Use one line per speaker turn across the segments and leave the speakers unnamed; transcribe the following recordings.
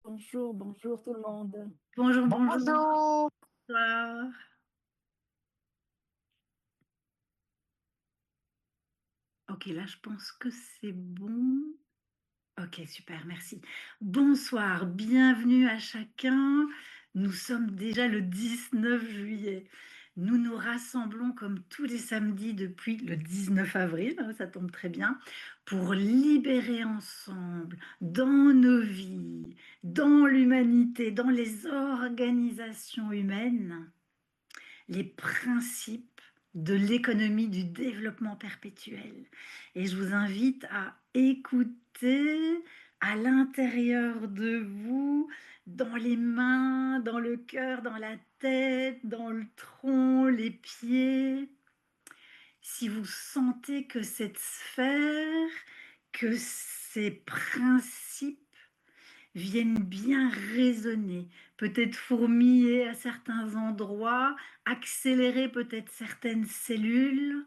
Bonjour, bonjour tout le monde.
Bonjour, bonjour.
Bonjour.
Bonsoir. Ok, là, je pense que c'est bon. Ok, super, merci. Bonsoir, bienvenue à chacun. Nous sommes déjà le 19 juillet. Nous nous rassemblons comme tous les samedis depuis le 19 avril, hein, ça tombe très bien, pour libérer ensemble, dans nos vies, dans l'humanité, dans les organisations humaines, les principes de l'économie du développement perpétuel. Et je vous invite à écouter à l'intérieur de vous, dans les mains, dans le cœur, dans la tête, dans le tronc, les pieds. Si vous sentez que cette sphère, que ces principes viennent bien résonner, peut-être fourmiller à certains endroits, accélérer peut-être certaines cellules.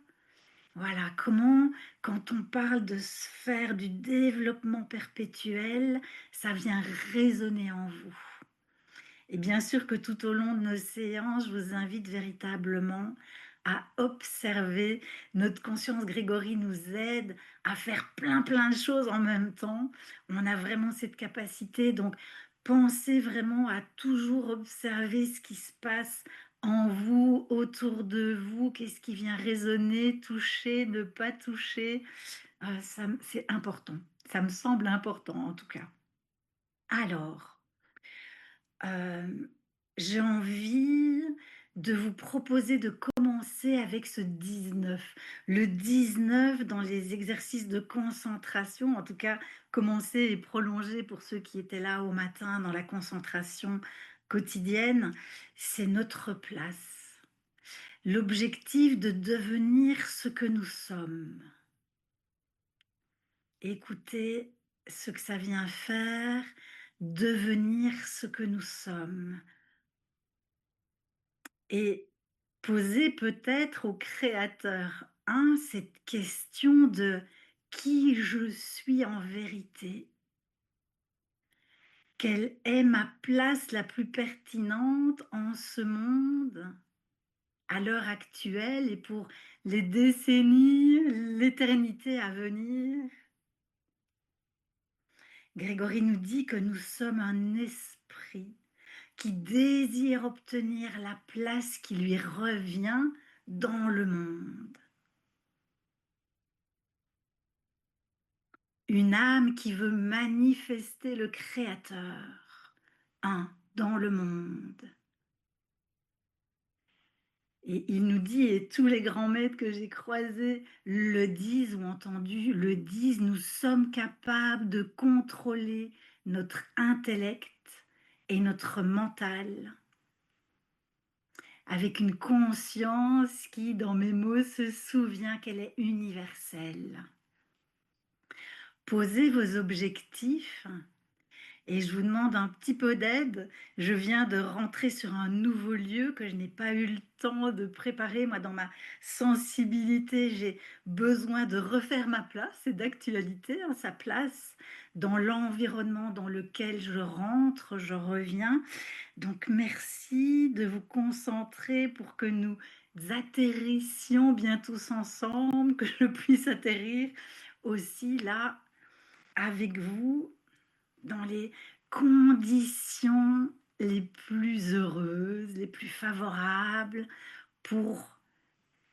Voilà, comment, quand on parle de sphère du développement perpétuel, ça vient résonner en vous. Et bien sûr que tout au long de nos séances, je vous invite véritablement à observer. Notre conscience Grégory nous aide à faire plein de choses en même temps. On a vraiment cette capacité. Donc, pensez vraiment à toujours observer ce qui se passe en vous, autour de vous, qu'est-ce qui vient résonner, toucher, ne pas toucher. C'est important. Ça me semble important en tout cas. Alors, euh, j'ai envie de vous proposer de commencer avec ce 19. Le 19 dans les exercices de concentration, en tout cas commencer et prolonger pour ceux qui étaient là au matin dans la concentration quotidienne, c'est notre place. L'objectif de devenir ce que nous sommes. Écoutez ce que ça vient faire, devenir ce que nous sommes. Et poser peut-être au créateur, cette question de qui je suis en vérité, quelle est ma place la plus pertinente en ce monde à l'heure actuelle et pour les décennies, l'éternité à venir. Grégory nous dit que nous sommes un esprit qui désire obtenir la place qui lui revient dans le monde. Une âme qui veut manifester le Créateur, dans le monde. Et il nous dit, et tous les grands maîtres que j'ai croisés le disent ou entendus le disent, nous sommes capables de contrôler notre intellect et notre mental avec une conscience qui, dans mes mots, se souvient qu'elle est universelle. Posez vos objectifs. Et je vous demande un petit peu d'aide. Je viens de rentrer sur un nouveau lieu que je n'ai pas eu le temps de préparer. Moi, dans ma sensibilité, j'ai besoin de refaire ma place. C'est d'actualité, hein, sa place dans l'environnement dans lequel je rentre, je reviens. Donc, merci de vous concentrer pour que nous atterrissions bien tous ensemble, que je puisse atterrir aussi là avec vous dans les conditions les plus heureuses, les plus favorables pour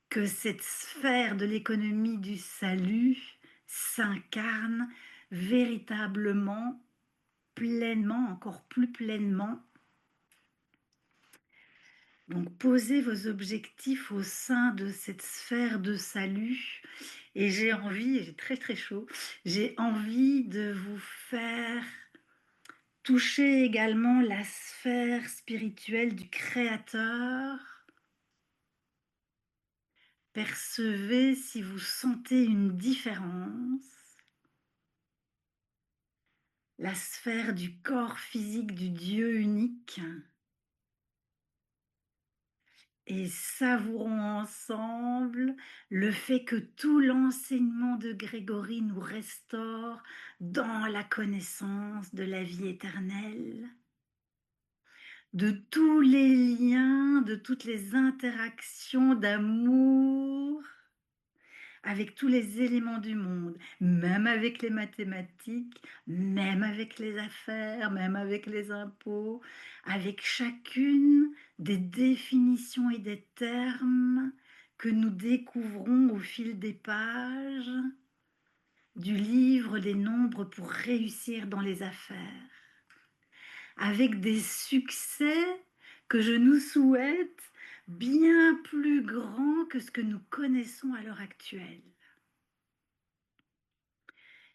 que cette sphère de l'économie du salut s'incarne véritablement, pleinement, encore plus pleinement. Donc posez vos objectifs au sein de cette sphère de salut et j'ai envie, et j'ai très chaud, j'ai envie de vous faire touchez également la sphère spirituelle du Créateur. Percevez si vous sentez une différence. La sphère du corps physique du Dieu unique. et savourons ensemble le fait que tout l'enseignement de Grégory nous restaure dans la connaissance de la vie éternelle, de tous les liens, de toutes les interactions d'amour avec tous les éléments du monde, même avec les mathématiques, même avec les affaires, même avec les impôts, avec chacune des définitions et des termes que nous découvrons au fil des pages du livre Les nombres pour réussir dans les affaires, avec des succès que je nous souhaite bien plus grands que ce que nous connaissons à l'heure actuelle.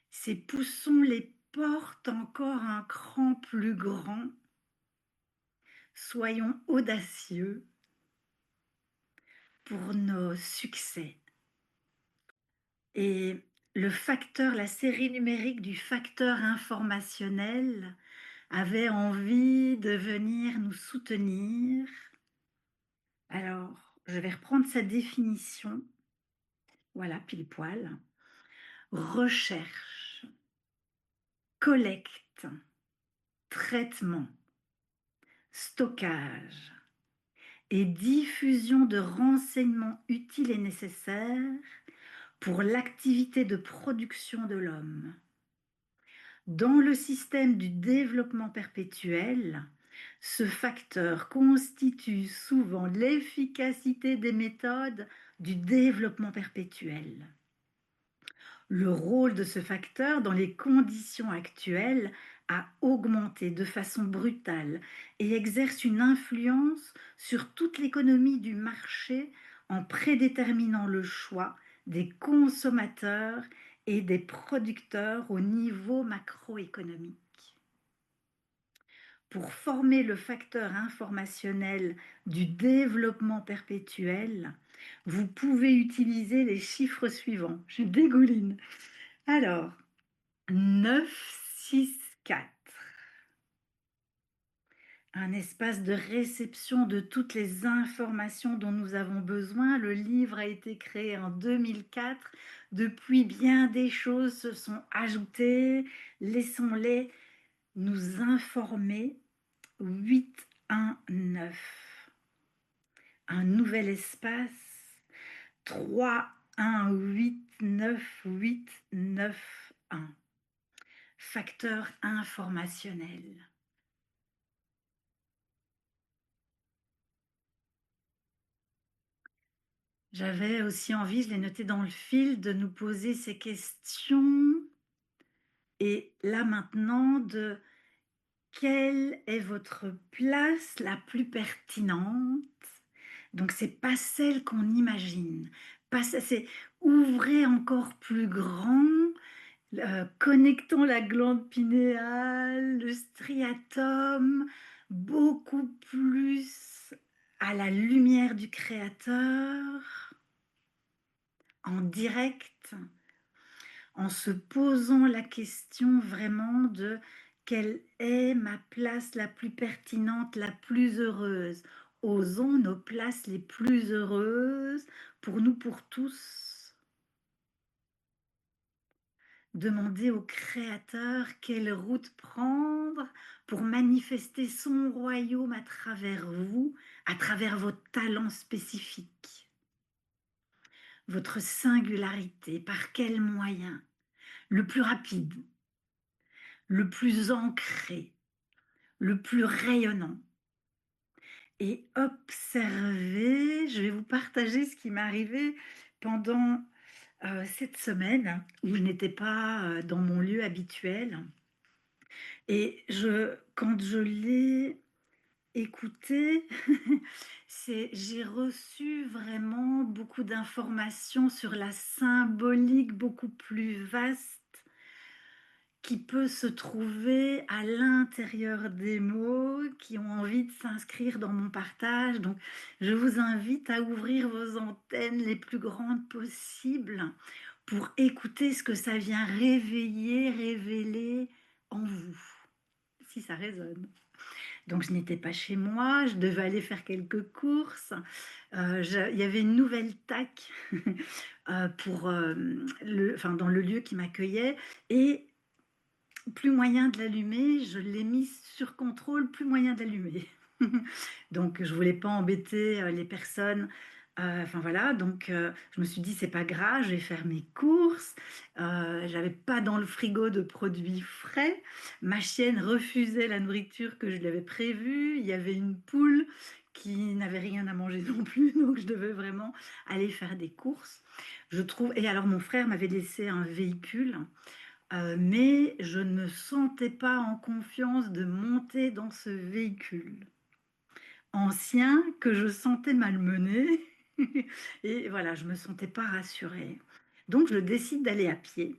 C'est poussons les portes encore un cran plus grand, soyons audacieux pour nos succès. Et la série numérique du facteur informationnel avait envie de venir nous soutenir. Alors, je vais reprendre sa définition. Voilà, pile poil. Recherche, collecte, traitement, stockage et diffusion de renseignements utiles et nécessaires pour l'activité de production de l'homme. Dans le système du développement perpétuel, ce facteur constitue souvent l'efficacité des méthodes du développement perpétuel. Le rôle de ce facteur dans les conditions actuelles a augmenté de façon brutale et exerce une influence sur toute l'économie du marché en prédéterminant le choix des consommateurs et des producteurs au niveau macroéconomique. Pour former le facteur informationnel du développement perpétuel, vous pouvez utiliser les chiffres suivants. Je dégouline. Alors, 964. Un espace de réception de toutes les informations dont nous avons besoin. Le livre a été créé en 2004. Depuis, bien des choses se sont ajoutées. Laissons-les nous informer. 819. Un nouvel espace. 3189891. Facteur informationnel. J'avais aussi envie, je l'ai noté dans le fil, de nous poser ces questions. Et là maintenant, de quelle est votre place la plus pertinente? Donc, c'est pas celle qu'on imagine. C'est ouvrez encore plus grand, connectons la glande pinéale, le striatum, beaucoup plus à la lumière du Créateur, en direct, en se posant la question vraiment de quelle est ma place la plus pertinente, la plus heureuse. Osons nos places les plus heureuses pour nous, pour tous. Demandez au Créateur quelle route prendre pour manifester son royaume à travers vous, à travers vos talents spécifiques, votre singularité, par quels moyens, le plus rapide, le plus ancré, le plus rayonnant. Et observez, je vais vous partager ce qui m'est arrivé pendant cette semaine où je n'étais pas dans mon lieu habituel. Et quand je l'ai écouté, j'ai reçu vraiment beaucoup d'informations sur la symbolique beaucoup plus vaste qui peut se trouver à l'intérieur des mots qui ont envie de s'inscrire dans mon partage. Donc, je vous invite à ouvrir vos antennes les plus grandes possibles pour écouter ce que ça vient réveiller, révéler en vous, si ça résonne. Donc je n'étais pas chez moi, je devais aller faire quelques courses. Il y avait une nouvelle TAC pour, enfin, dans le lieu qui m'accueillait et plus moyen de l'allumer, je l'ai mis sur contrôle, plus moyen de l'allumer. Donc je voulais pas embêter, les personnes, enfin voilà, donc je me suis dit: «C'est pas grave, je vais faire mes courses». J'avais pas dans le frigo de produits frais. Ma chienne refusait la nourriture que je lui avais prévue. Il y avait une poule qui n'avait rien à manger non plus, donc je devais vraiment aller faire des courses. Je trouve et alors mon frère m'avait laissé un véhicule, mais je ne me sentais pas en confiance de monter dans ce véhicule ancien que je sentais malmené et voilà, je me sentais pas rassurée. Donc je décide d'aller à pied.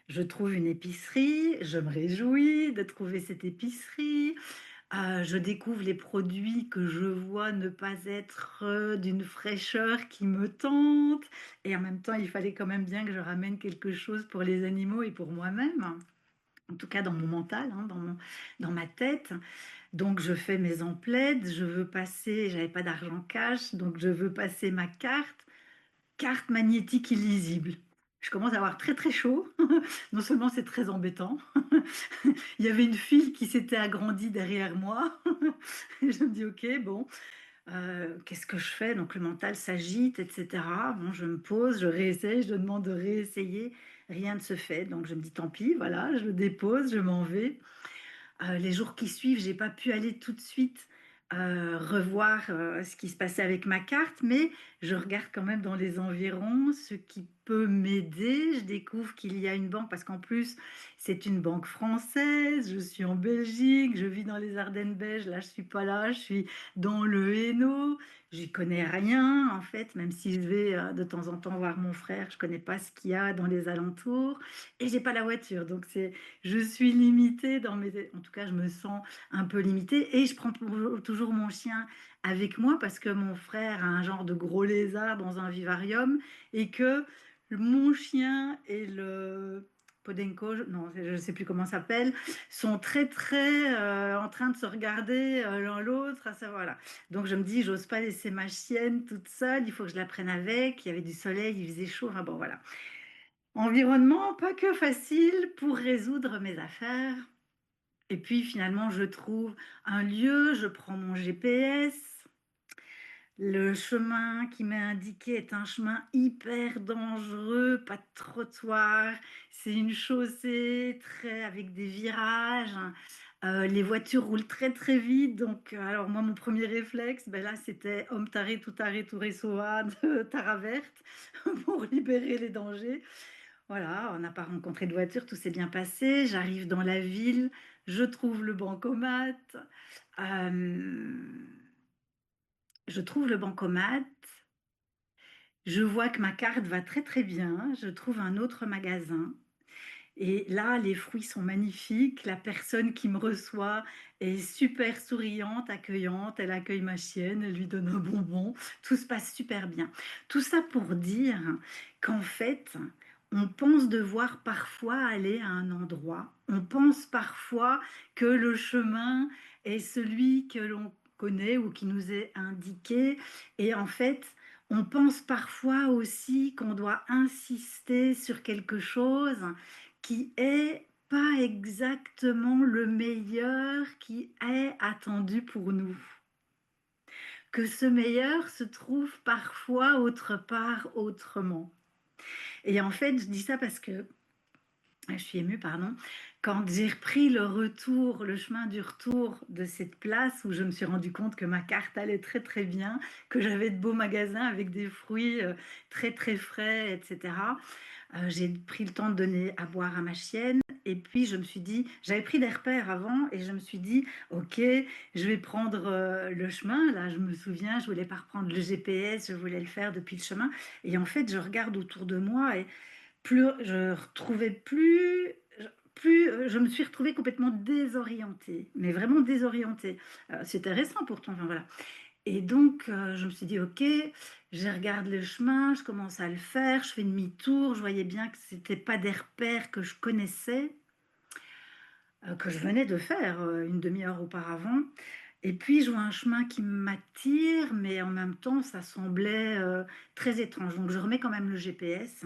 Je trouve une épicerie, je me réjouis de trouver cette épicerie, je découvre les produits que je vois ne pas être, d'une fraîcheur qui me tente et en même temps, il fallait quand même bien que je ramène quelque chose pour les animaux et pour moi-même. En tout cas dans mon mental, hein, dans ma tête. Donc je fais mes emplettes, je veux passer, j'avais pas d'argent cash, donc je veux passer ma carte magnétique illisible. Je commence à avoir très très chaud. Non seulement c'est très embêtant, il y avait une file qui s'était agrandie derrière moi. Et je me dis ok, bon, qu'est-ce que je fais? Donc le mental s'agite, etc. Bon, je me pose, je réessaye, je demande de réessayer, rien ne se fait. Donc je me dis tant pis, voilà, je le dépose, je m'en vais. Les jours qui suivent, j'ai pas pu aller tout de suite, revoir, ce qui se passait avec ma carte, mais je regarde quand même dans les environs ce qui peut m'aider. Je découvre qu'il y a une banque parce qu'en plus, c'est une banque française. Je suis en Belgique, je vis dans les Ardennes belges. Là, je suis pas là, je suis dans le Hainaut. J'y connais rien, en fait, même si je vais, de temps en temps voir mon frère, je connais pas ce qu'il y a dans les alentours et j'ai pas la voiture. Donc je suis limitée dans mes en tout cas, je me sens un peu limitée et je prends toujours mon chien avec moi parce que mon frère a un genre de gros lézard dans un vivarium et que mon chien et le Podenco, non, je ne sais plus comment ça s'appelle, sont très très en train de se regarder l'un l'autre. À savoir, voilà. Donc je me dis, j'ose pas laisser ma chienne toute seule, il faut que je la prenne avec. Il y avait du soleil, il faisait chaud, enfin bon voilà. Environnement pas que facile pour résoudre mes affaires. Et puis finalement, je trouve un lieu, je prends mon GPS. Le chemin qui m'est indiqué est un chemin hyper dangereux, pas de trottoir. C'est une chaussée très avec des virages. Les voitures roulent très très vite. Donc, alors moi, mon premier réflexe, ben là, c'était Homme taré, tout soa de Tara Verte pour libérer les dangers. Voilà, on n'a pas rencontré de voiture, tout s'est bien passé. J'arrive dans la ville, je trouve le bancomat. Je trouve le bancomat, je vois que ma carte va très très bien. Je trouve un autre magasin. Et là, les fruits sont magnifiques. La personne qui me reçoit est super souriante, accueillante. Elle accueille ma chienne, elle lui donne un bonbon. Tout se passe super bien. Tout ça pour dire qu'en fait, on pense devoir parfois aller à un endroit. On pense parfois que le chemin est celui que l'on connaît ou qui nous est indiqué. Et en fait, on pense parfois aussi qu'on doit insister sur quelque chose qui est pas exactement le meilleur qui est attendu pour nous. Que ce meilleur se trouve parfois autre part autrement. Et en fait, je dis ça parce que je suis émue, pardon, quand j'ai repris le chemin du retour de cette place où je me suis rendu compte que ma carte allait très très bien, que j'avais de beaux magasins avec des fruits très très frais, etc. J'ai pris le temps de donner à boire à ma chienne et puis je me suis dit, j'avais pris des repères avant et je me suis dit, ok, je vais prendre le chemin. Là, je me souviens, je voulais pas reprendre le GPS, je voulais le faire depuis le chemin. Et en fait, je regarde autour de moi et plus je retrouvais je me suis retrouvée complètement désorientée, mais vraiment désorientée. C'était récent pourtant, enfin voilà. Et donc, je me suis dit: «OK», je regarde le chemin, je commence à le faire, je fais demi-tour, je voyais bien que c'était pas des repères que je connaissais, que je venais de faire, une demi heure auparavant Et puis je vois un chemin qui m'attire, mais en même temps ça semblait, très étrange. Donc je remets quand même le GPS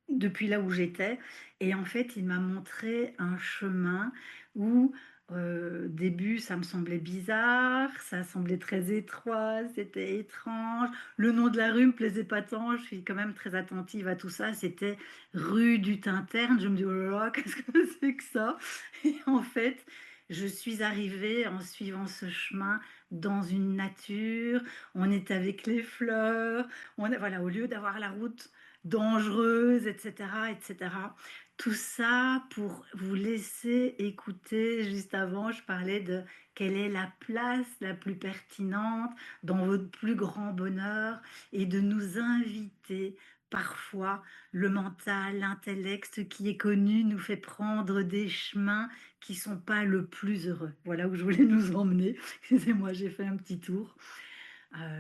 depuis là où j'étais et en fait, il m'a montré un chemin où, au début, ça me semblait bizarre, ça semblait très étroit, c'était étrange. Le nom de la rue me plaisait pas tant, je suis quand même très attentive à tout ça. C'était rue du Tinterne. Je me dis: «Oh là là, qu'est-ce que c'est que ça?» Et en fait, je suis arrivée en suivant ce chemin dans une nature, on est avec les fleurs, on est voilà, au lieu d'avoir la route dangereuse, et cetera, et cetera. Tout ça pour vous laisser écouter. Juste avant, je parlais de quelle est la place la plus pertinente dans votre plus grand bonheur et de nous inviter. Parfois, le mental, l'intellect qui est connu nous fait prendre des chemins qui sont pas le plus heureux. Voilà où je voulais nous emmener. Excusez-moi, j'ai fait un petit tour.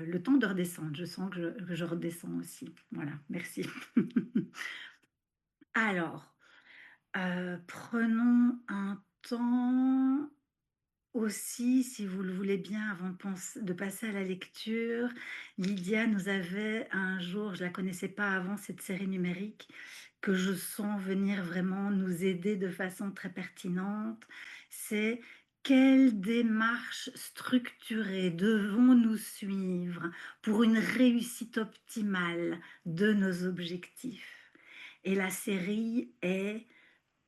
Le temps de redescendre, je sens que je redescends aussi. Voilà, merci. Alors, prenons un temps aussi, si vous le voulez bien, avant de passer à la lecture. Lydia nous avait un jour, je la connaissais pas avant cette série numérique, que je sens venir vraiment nous aider de façon très pertinente. C'est: quelle démarche structurée devons-nous suivre pour une réussite optimale de nos objectifs? Et la série est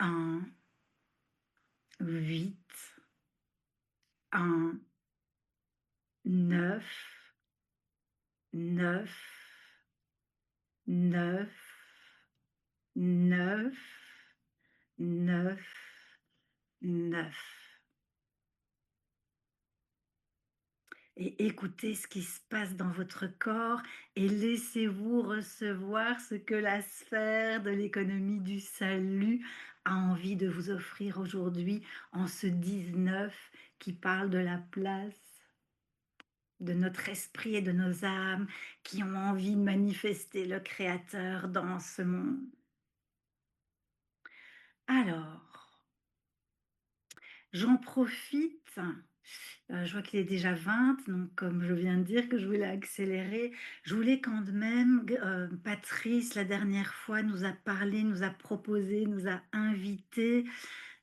1, 8, 1, 9, 9, 9, 9, 9, 9. Et écoutez ce qui se passe dans votre corps et laissez-vous recevoir ce que la sphère de l'économie du salut a envie de vous offrir aujourd'hui en ce 19 qui parle de la place de notre esprit et de nos âmes qui ont envie de manifester le Créateur dans ce monde. Alors, j'en profite, je vois qu'il est déjà 20, donc comme je viens de dire que je voulais accélérer, je voulais quand même Patrice, la dernière fois, nous a parlé, nous a proposé, nous a invités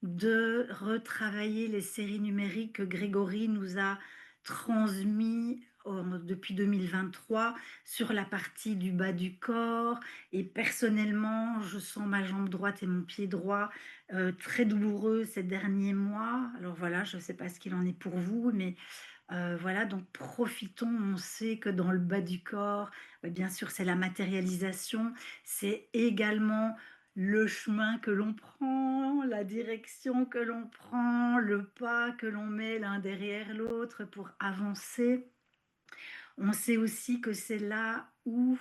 de retravailler les séries numériques que Grégory nous a transmis depuis 2023 sur la partie du bas du corps. Et personnellement, je sens ma jambe droite et mon pied droit très douloureux ces derniers mois. Alors voilà, je ne sais pas ce qu'il en est pour vous, mais voilà, donc profitons. On sait que dans le bas du corps, bien sûr, c'est la matérialisation, c'est également le chemin que l'on prend, la direction que l'on prend, le pas que l'on met l'un derrière l'autre pour avancer. On sait aussi que c'est là où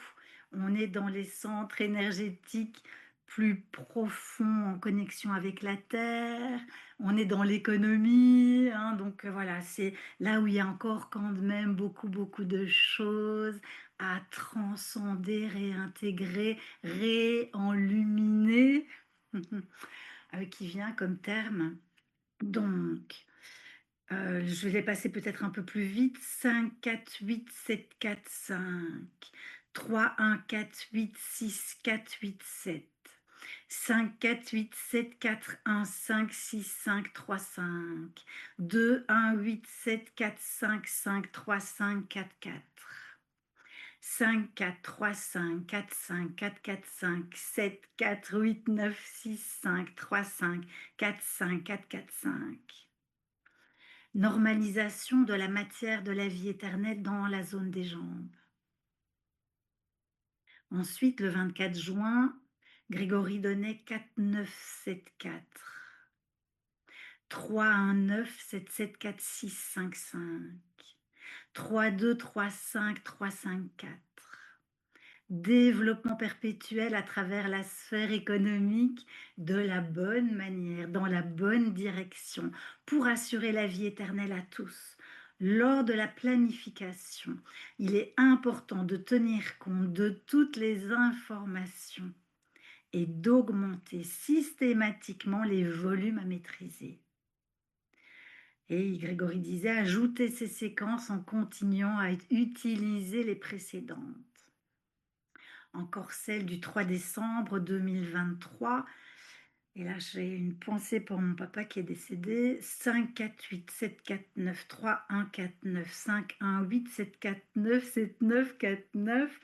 on est dans les centres énergétiques plus profonds en connexion avec la terre, on est dans l'économie, hein, donc voilà, c'est là où il y a encore quand même beaucoup, beaucoup de choses à transcender, réintégrer, réenluminer, qui vient comme terme. Donc, je vais les passer peut-être un peu plus vite. 5, 4, 8, 7, 4, 5. 3, 1, 4, 8, 6, 4, 8, 7. 5, 4, 8, 7, 4, 1, 5, 6, 5, 3, 5. 2, 1, 8, 7, 4, 5, 5, 3, 5, 4, 4. 5, 4, 3, 5, 4, 5, 4, 4, 5, 7, 4, 8, 9, 6, 5, 3, 5, 4, 5, 4, 4, 5. Normalisation de la matière de la vie éternelle dans la zone des jambes. Ensuite, le 24 juin, Grégory donnait 4, 9, 7, 4. 3, 1, 9, 7, 7, 4, 6, 5, 5. 3, 2, 3, 5, 3, 5, 4. Développement perpétuel à travers la sphère économique de la bonne manière, dans la bonne direction, pour assurer la vie éternelle à tous. Lors de la planification, il est important de tenir compte de toutes les informations et d'augmenter systématiquement les volumes à maîtriser. Et Grégory disait: «Ajoutez ces séquences en continuant à utiliser les précédentes». Encore celle du 3 décembre 2023. Et là, j'ai une pensée pour mon papa qui est décédé. 5 4 8 7 4 9 3 1 4 9 5 1 8 7 4 9 7 9 4 9.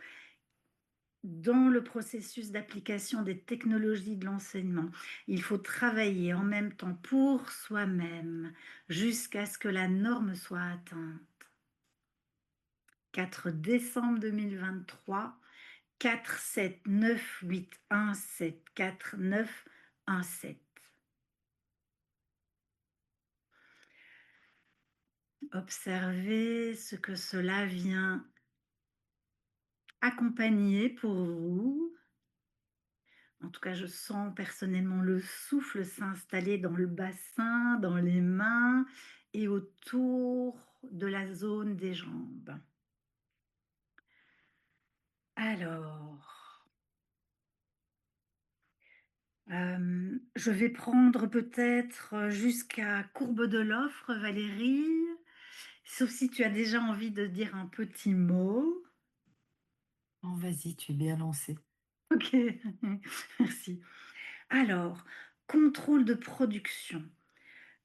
Dans le processus d'application des technologies de l'enseignement, il faut travailler en même temps pour soi-même jusqu'à ce que la norme soit atteinte. 4 décembre 2023, 4 7 9 8 1 7 4 9 1 7. Observez ce que cela vient accompagner pour vous. En tout cas, je sens personnellement le souffle s'installer dans le bassin, dans les mains et autour de la zone des jambes. Alors, je vais prendre peut-être jusqu'à courbe de l'offre, Valérie, sauf si tu as déjà envie de dire un petit mot.
Oh, vas-y, tu es bien lancée.
Ok, merci. Alors, contrôle de production.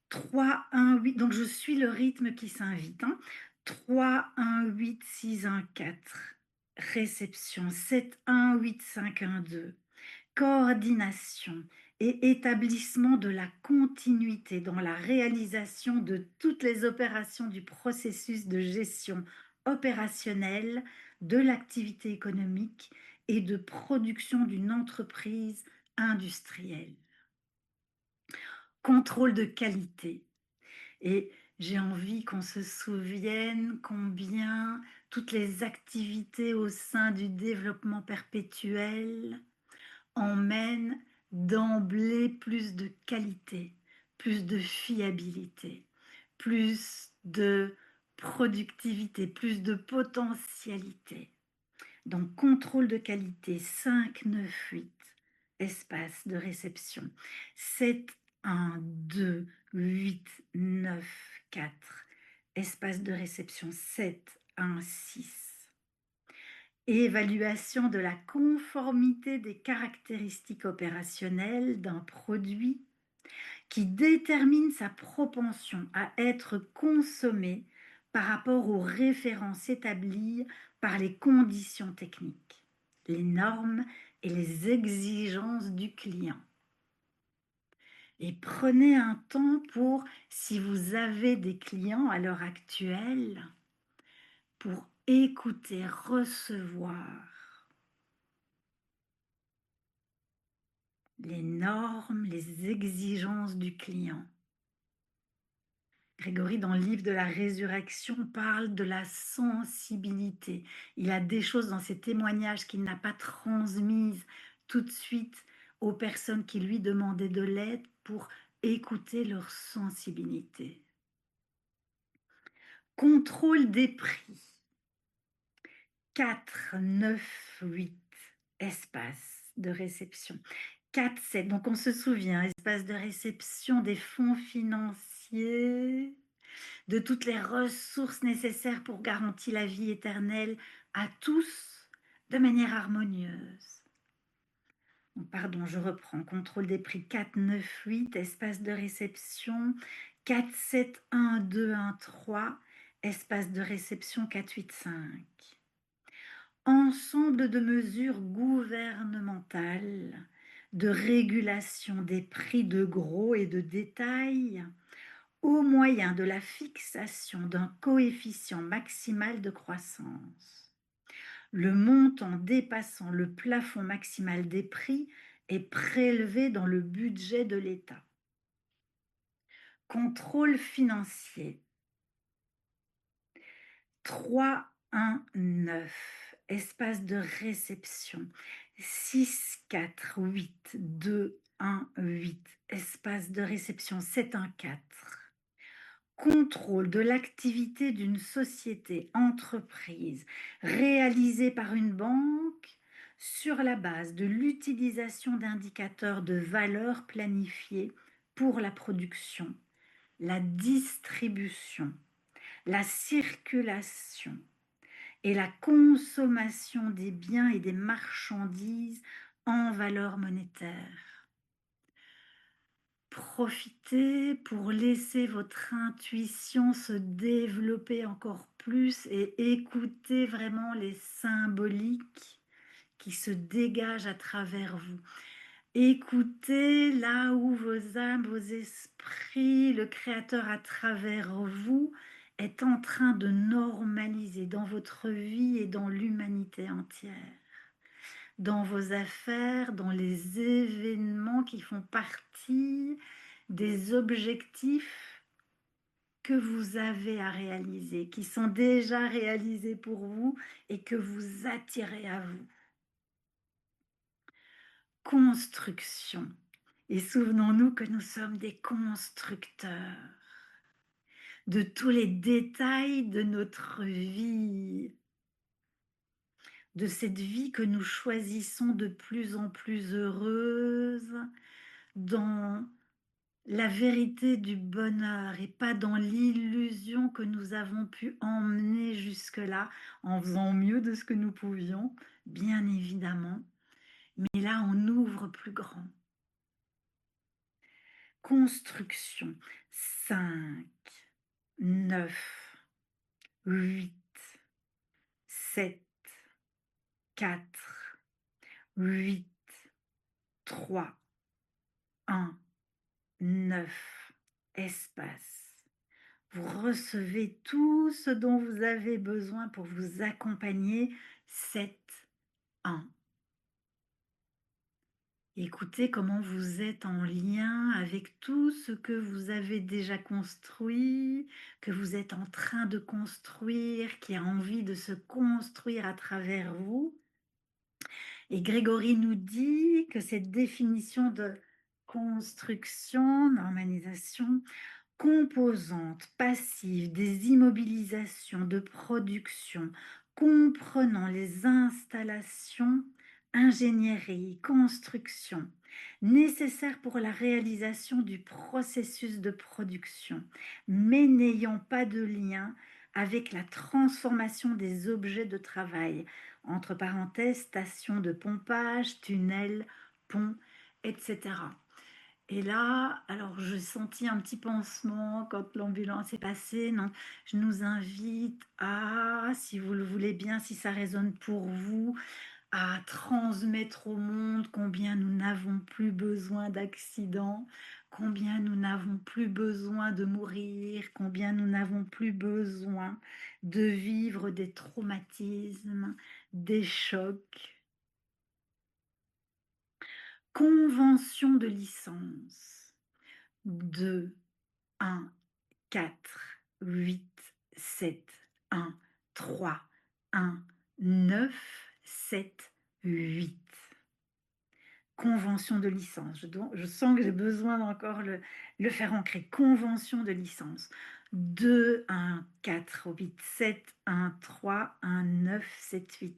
3 1 8. Donc je suis le rythme qui s'invite, hein. 3 1 8 6 1 4. Réception 7 1 8 5 1 2. Coordination et établissement de la continuité dans la réalisation de toutes les opérations du processus de gestion opérationnelle de l'activité économique et de production d'une entreprise industrielle. Contrôle de qualité. Et j'ai envie qu'on se souvienne combien toutes les activités au sein du développement perpétuel emmènent d'emblée plus de qualité, plus de fiabilité, plus de productivité, plus de potentialité. Donc, contrôle de qualité 5 9 8, espace de réception 7 1 2 8 9 4, espace de réception 7 1 6. Évaluation de la conformité des caractéristiques opérationnelles d'un produit qui détermine sa propension à être consommé par rapport aux références établies par les conditions techniques, les normes et les exigences du client. Et prenez un temps pour, si vous avez des clients à l'heure actuelle, pour écouter, recevoir les normes, les exigences du client. Grégory, dans le livre de la résurrection, parle de la sensibilité. Il a des choses dans ses témoignages qu'il n'a pas transmises tout de suite aux personnes qui lui demandaient de l'aide pour écouter leur sensibilité. Contrôle des prix. 4 9 8, espace de réception. 4 7, donc on se souvient, espace de réception des fonds financiers, de toutes les ressources nécessaires pour garantir la vie éternelle à tous de manière harmonieuse. Donc, pardon, je reprends. Contrôle des prix 4 9 8, espace de réception 4 7 1 2 1 3, espace de réception 4 8 5. Ensemble de mesures gouvernementales de régulation des prix de gros et de détail au moyen de la fixation d'un coefficient maximal de croissance. Le montant dépassant le plafond maximal des prix est prélevé dans le budget de l'État. Contrôle financier. 3 1 9, espace de réception 6 4 8 2 1 8, espace de réception 7 1 4. Contrôle de l'activité d'une société, entreprise, réalisée par une banque sur la base de l'utilisation d'indicateurs de valeur planifiés pour la production, la distribution, la circulation et la consommation des biens et des marchandises en valeur monétaire. Profitez pour laisser votre intuition se développer encore plus et écoutez vraiment les symboliques qui se dégagent à travers vous. Écoutez là où vos âmes, vos esprits, le Créateur à travers vous est en train de normaliser dans votre vie et dans l'humanité entière, dans vos affaires, dans les événements qui font partie des objectifs que vous avez à réaliser, qui sont déjà réalisés pour vous et que vous attirez à vous. Construction. Et souvenons-nous que nous sommes des constructeurs de tous les détails de notre vie, de cette vie que nous choisissons de plus en plus heureuse, dans la vérité du bonheur et pas dans l'illusion que nous avons pu emmener jusque-là en faisant mieux de ce que nous pouvions, bien évidemment. Mais là, on ouvre plus grand. Construction. 5, 9, 8, 7, 4, 8, 3, 1, 9. Espace. Vous recevez tout ce dont vous avez besoin pour vous accompagner. 7, 1. Écoutez comment vous êtes en lien avec tout ce que vous avez déjà construit, que vous êtes en train de construire, qui a envie de se construire à travers vous. Et Grégory nous dit que cette définition de construction, normalisation, composantes passives des immobilisations de production comprenant les installations, ingénierie, construction nécessaires pour la réalisation du processus de production, mais n'ayant pas de lien avec la transformation des objets de travail, entre parenthèses, stations de pompage, tunnels, ponts, etc. Et là, alors j'ai senti un petit pansement quand l'ambulance est passée. Non, je nous invite à, si vous le voulez bien, si ça résonne pour vous, à transmettre au monde combien nous n'avons plus besoin d'accidents, combien nous n'avons plus besoin de mourir, combien nous n'avons plus besoin de vivre des traumatismes, des chocs. Convention de licence. 2, 1, 4, 8, 7, 1, 3, 1, 9, 7, 8. Convention de licence. Je sens que j'ai besoin d'encore le faire ancrer. Convention de licence. 2, 1, 4, 8, 7, 1, 3, 1, 9, 7, 8.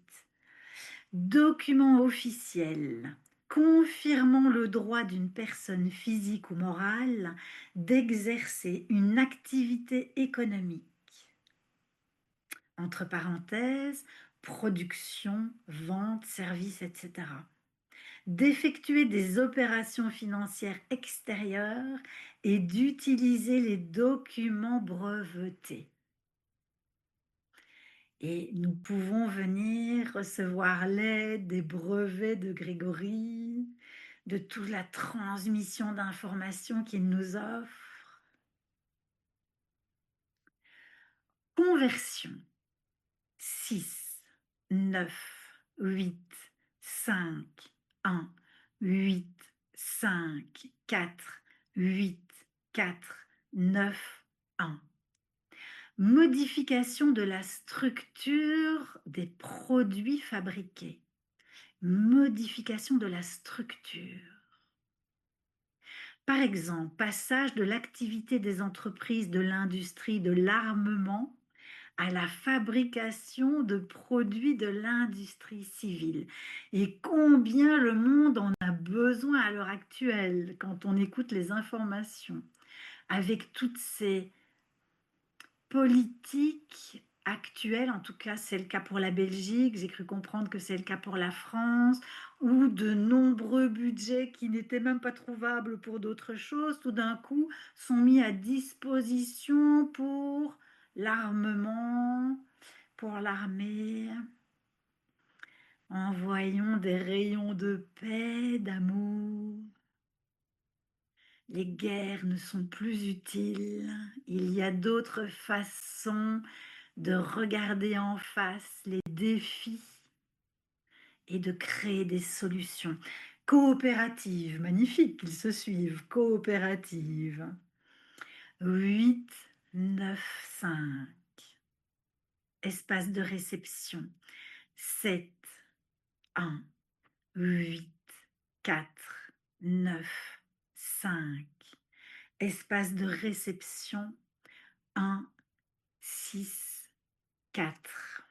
Document officiel confirmant le droit d'une personne physique ou morale d'exercer une activité économique. Entre parenthèses, production, vente, service, etc. D'effectuer des opérations financières extérieures et d'utiliser les documents brevetés. Et nous pouvons venir recevoir l'aide des brevets de Grégory, de toute la transmission d'informations qu'il nous offre. Conversion. 6, 9, 8, 5, 1, 8, 5, 4, 8, 4, 9, 1. Modification de la structure des produits fabriqués. Modification de la structure. Par exemple, passage de l'activité des entreprises de l'industrie de l'armement à la fabrication de produits de l'industrie civile. Et combien le monde en a besoin à l'heure actuelle quand on écoute les informations, avec toutes ces politiques actuelles, en tout cas c'est le cas pour la Belgique, j'ai cru comprendre que c'est le cas pour la France, où de nombreux budgets qui n'étaient même pas trouvables pour d'autres choses, tout d'un coup sont mis à disposition pour l'armement, pour l'armée. Envoyons des rayons de paix, d'amour. Les guerres ne sont plus utiles. Il y a d'autres façons de regarder en face les défis et de créer des solutions coopératives. Magnifique qu'ils se suivent. Coopératives. 8, 9, 5. Espace de réception. 7, 1, 8, 4, 9, 5. Espace de réception. 1, 6, 4.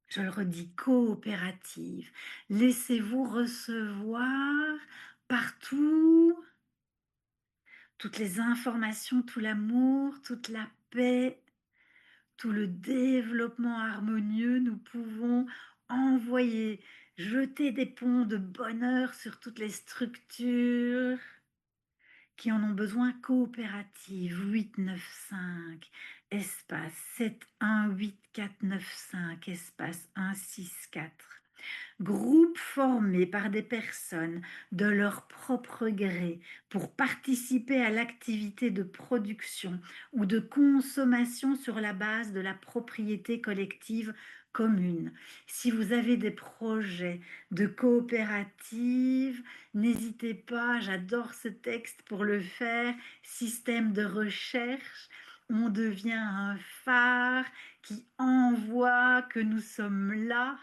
Je le redis, coopérative. Laissez-vous recevoir partout toutes les informations, tout l'amour, toute la paix, tout le développement harmonieux. Nous pouvons envoyer, jeter des ponts de bonheur sur toutes les structures qui en ont besoin. Coopérative 8, 9, 5, espace 7, 1, 8, 4, 9, 5, espace 1, 6, 4. Groupe formé par des personnes de leur propre gré pour participer à l'activité de production ou de consommation sur la base de la propriété collective commune. Si vous avez des projets de coopérative, n'hésitez pas, j'adore ce texte pour le faire. Système de recherche, on devient un phare qui envoie que nous sommes là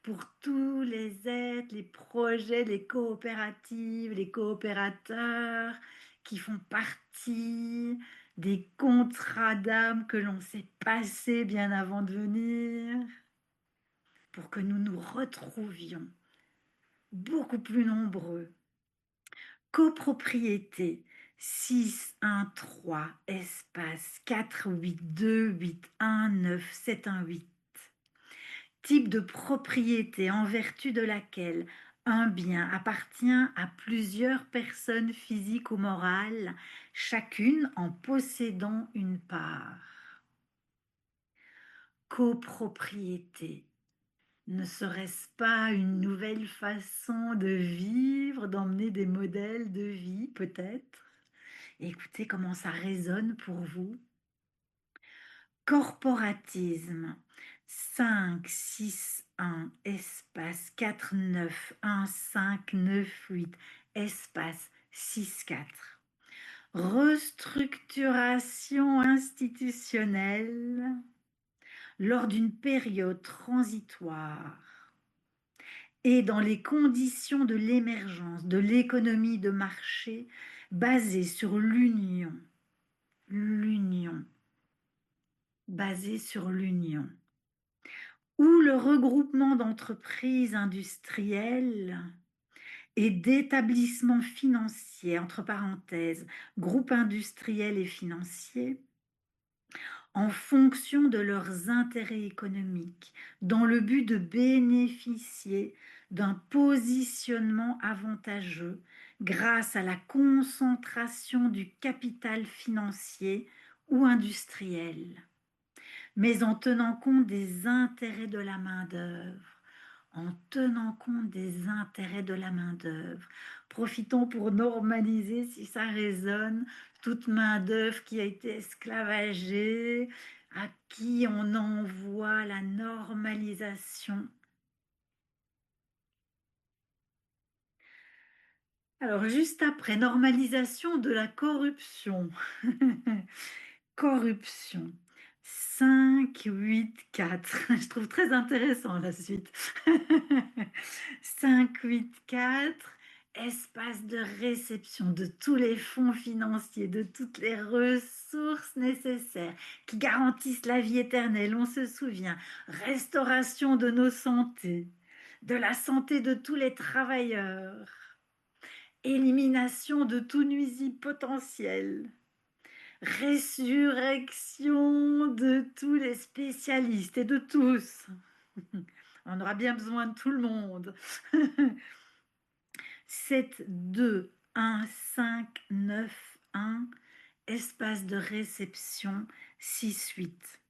pour tous les êtres, les projets, les coopératives, les coopérateurs qui font partie des contrats d'âme que l'on s'est passés bien avant de venir, pour que nous nous retrouvions beaucoup plus nombreux. Copropriété 6, 1, 3, espace 4, 8, 2, 8, 1, 9, 7, 1, 8. Type de propriété en vertu de laquelle un bien appartient à plusieurs personnes physiques ou morales, chacune en possédant une part. Copropriété. Ne serait-ce pas une nouvelle façon de vivre, d'emmener des modèles de vie peut-être? Écoutez comment ça résonne pour vous. Corporatisme 5, 6, 1, espace 4, 9, 1, 5, 9, 8, espace 6, 4. Restructuration institutionnelle lors d'une période transitoire et dans les conditions de l'émergence de l'économie de marché basée sur l'union, basée sur l'union, ou le regroupement d'entreprises industrielles et d'établissements financiers, entre parenthèses, groupes industriels et financiers, en fonction de leurs intérêts économiques, dans le but de bénéficier d'un positionnement avantageux grâce à la concentration du capital financier ou industriel, mais en tenant compte des intérêts de la main-d'œuvre. En tenant compte des intérêts de la main-d'œuvre. Profitons pour normaliser, si ça résonne, toute main-d'œuvre qui a été esclavagée, à qui on envoie la normalisation. Alors, juste après, normalisation de la corruption. Corruption. 5, 8, 4. Je trouve très intéressant la suite. 5, 8, 4. espace de réception de tous les fonds financiers, de toutes les ressources nécessaires qui garantissent la vie éternelle. On se souvient, restauration de nos santé, de la santé de tous les travailleurs, élimination de tout nuisible potentiel, résurrection de tous les spécialistes et de tous. On aura bien besoin de tout le monde. 7, 2, 1, 5, 9, 1, espace de réception 6, 8.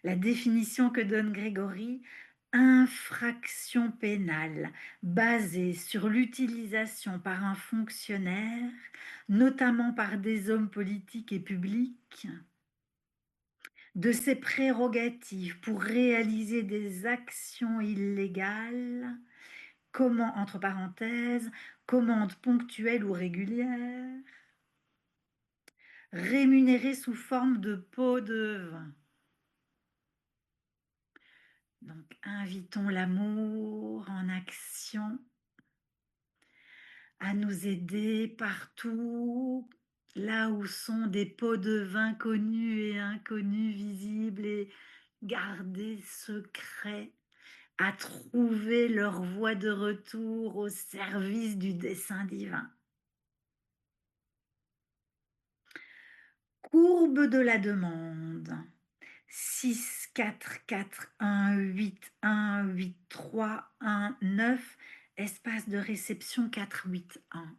La définition que donne Grégory, infraction pénale basée sur l'utilisation par un fonctionnaire, notamment par des hommes politiques et publics, de ses prérogatives pour réaliser des actions illégales, comment, entre parenthèses, commande ponctuelle ou régulière, rémunérée sous forme de pot de vin. Donc, invitons l'amour en action à nous aider partout, là où sont des pots de vin connus et inconnus, visibles et gardés secrets, à trouver leur voie de retour au service du dessein divin. Courbe de la demande. 6, 4, 4, 1, 8, 1, 8, 3, 1, 9, espace de réception 4, 8, 1.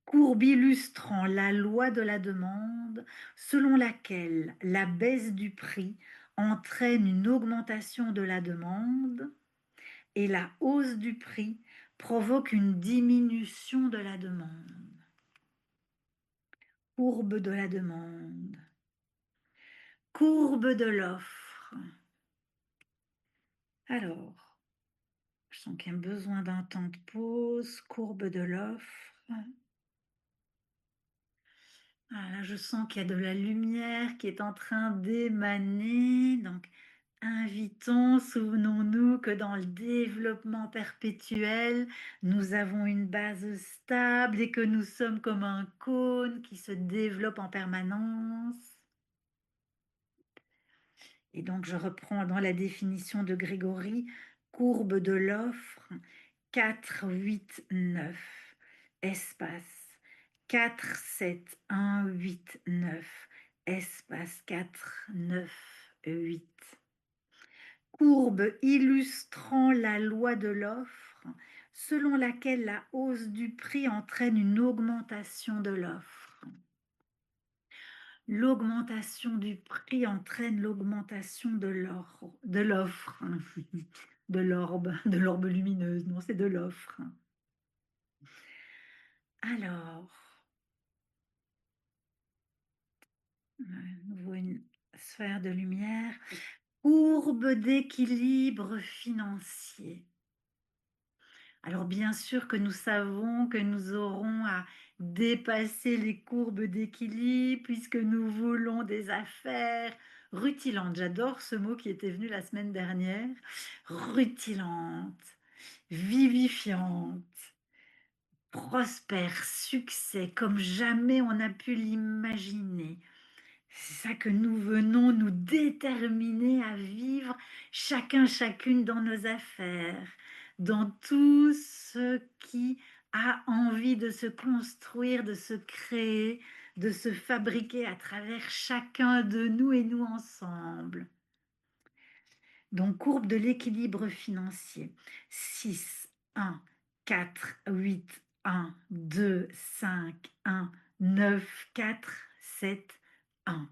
Courbe illustrant la loi de la demande selon laquelle la baisse du prix entraîne une augmentation de la demande et la hausse du prix provoque une diminution de la demande. Courbe de la demande. Courbe de l'offre. Alors, je sens qu'il y a besoin d'un temps de pause. Courbe de l'offre. Là, je sens qu'il y a de la lumière qui est en train d'émaner. Donc, invitons, souvenons-nous que dans le développement perpétuel, nous avons une base stable et que nous sommes comme un cône qui se développe en permanence. Et donc, je reprends dans la définition de Grégory, courbe de l'offre, 4, 8, 9, espace, 4, 7, 1, 8, 9, espace, 4, 9, 8. Courbe illustrant la loi de l'offre, selon laquelle la hausse du prix entraîne une augmentation de l'offre. L'augmentation du prix entraîne l'augmentation de l'offre, de l'orbe lumineuse, non, c'est de l'offre. Alors, nouveau une sphère de lumière, courbe d'équilibre financier. Alors bien sûr que nous savons que nous aurons à dépasser les courbes d'équilibre puisque nous voulons des affaires rutilantes. J'adore ce mot qui était venu la semaine dernière. Rutilante, vivifiante, prospère, succès, comme jamais on a pu l'imaginer. C'est ça que nous venons nous déterminer à vivre chacune dans nos affaires, dans tout ce qui a envie de se construire, de se créer, de se fabriquer à travers chacun de nous et nous ensemble. Donc, courbe de l'équilibre financier. 6, 1, 4, 8, 1, 2, 5, 1, 9, 4, 7, 1.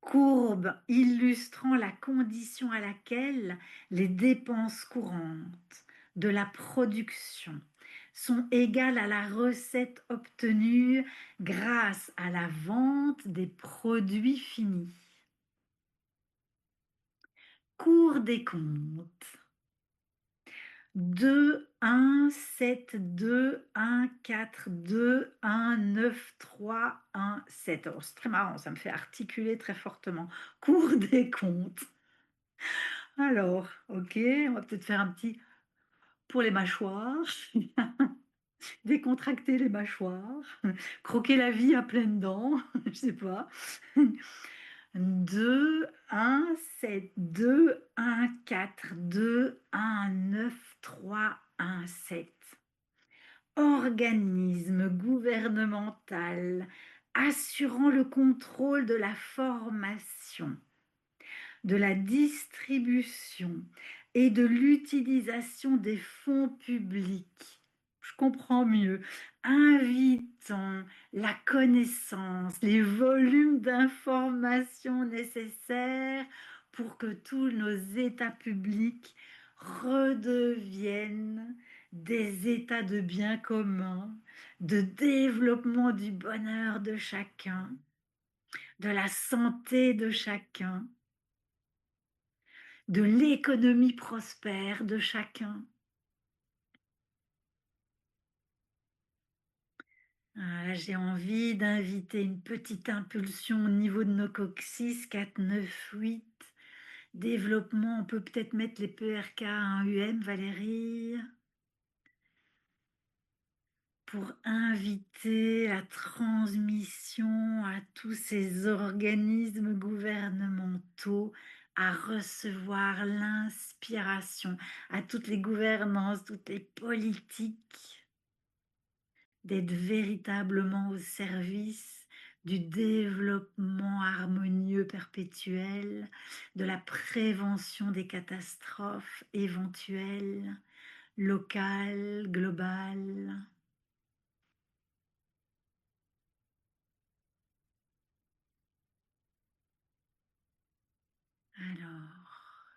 Courbe illustrant la condition à laquelle les dépenses courantes de la production sont égales à la recette obtenue grâce à la vente des produits finis. Cours des comptes. 2, 1, 7, 2, 1, 4, 2, 1, 9, 3, 1, 7. Alors, c'est très marrant, ça me fait articuler très fortement. Cours des comptes. Alors, ok, on va peut-être faire un petit pour les mâchoires, décontracter les mâchoires, croquer la vie à pleines dents, je sais pas. 2, 1, 7, 2, 1, 4, 2, 1, 9, 3, 1, 7. Organisme gouvernemental assurant le contrôle de la formation, de la distribution et de l'utilisation des fonds publics. Je comprends mieux. Invitant la connaissance, les volumes d'informations nécessaires pour que tous nos états publics redeviennent des états de bien commun, de développement du bonheur de chacun, de la santé de chacun, de l'économie prospère de chacun. Là, j'ai envie d'inviter une petite impulsion au niveau de nos coccyx, 4, 9, 8. Développement, on peut peut-être mettre les PRK à un UM, Valérie, pour inviter la transmission à tous ces organismes gouvernementaux à recevoir l'inspiration, à toutes les gouvernances, toutes les politiques, d'être véritablement au service du développement harmonieux perpétuel, de la prévention des catastrophes éventuelles, locales, globales. Alors,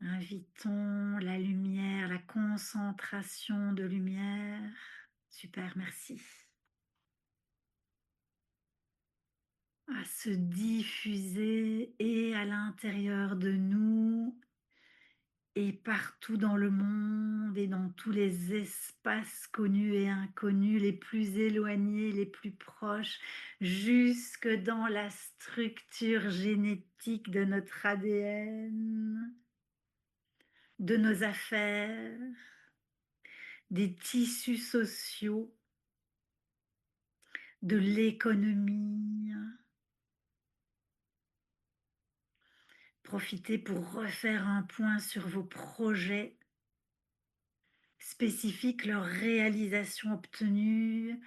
invitons la lumière, la concentration de lumière. Super, merci. À se diffuser et à l'intérieur de nous et partout dans le monde et dans tous les espaces connus et inconnus, les plus éloignés, les plus proches, jusque dans la structure génétique de notre ADN, de nos affaires, des tissus sociaux, de l'économie. Profitez pour refaire un point sur vos projets spécifiques, leur réalisation obtenue,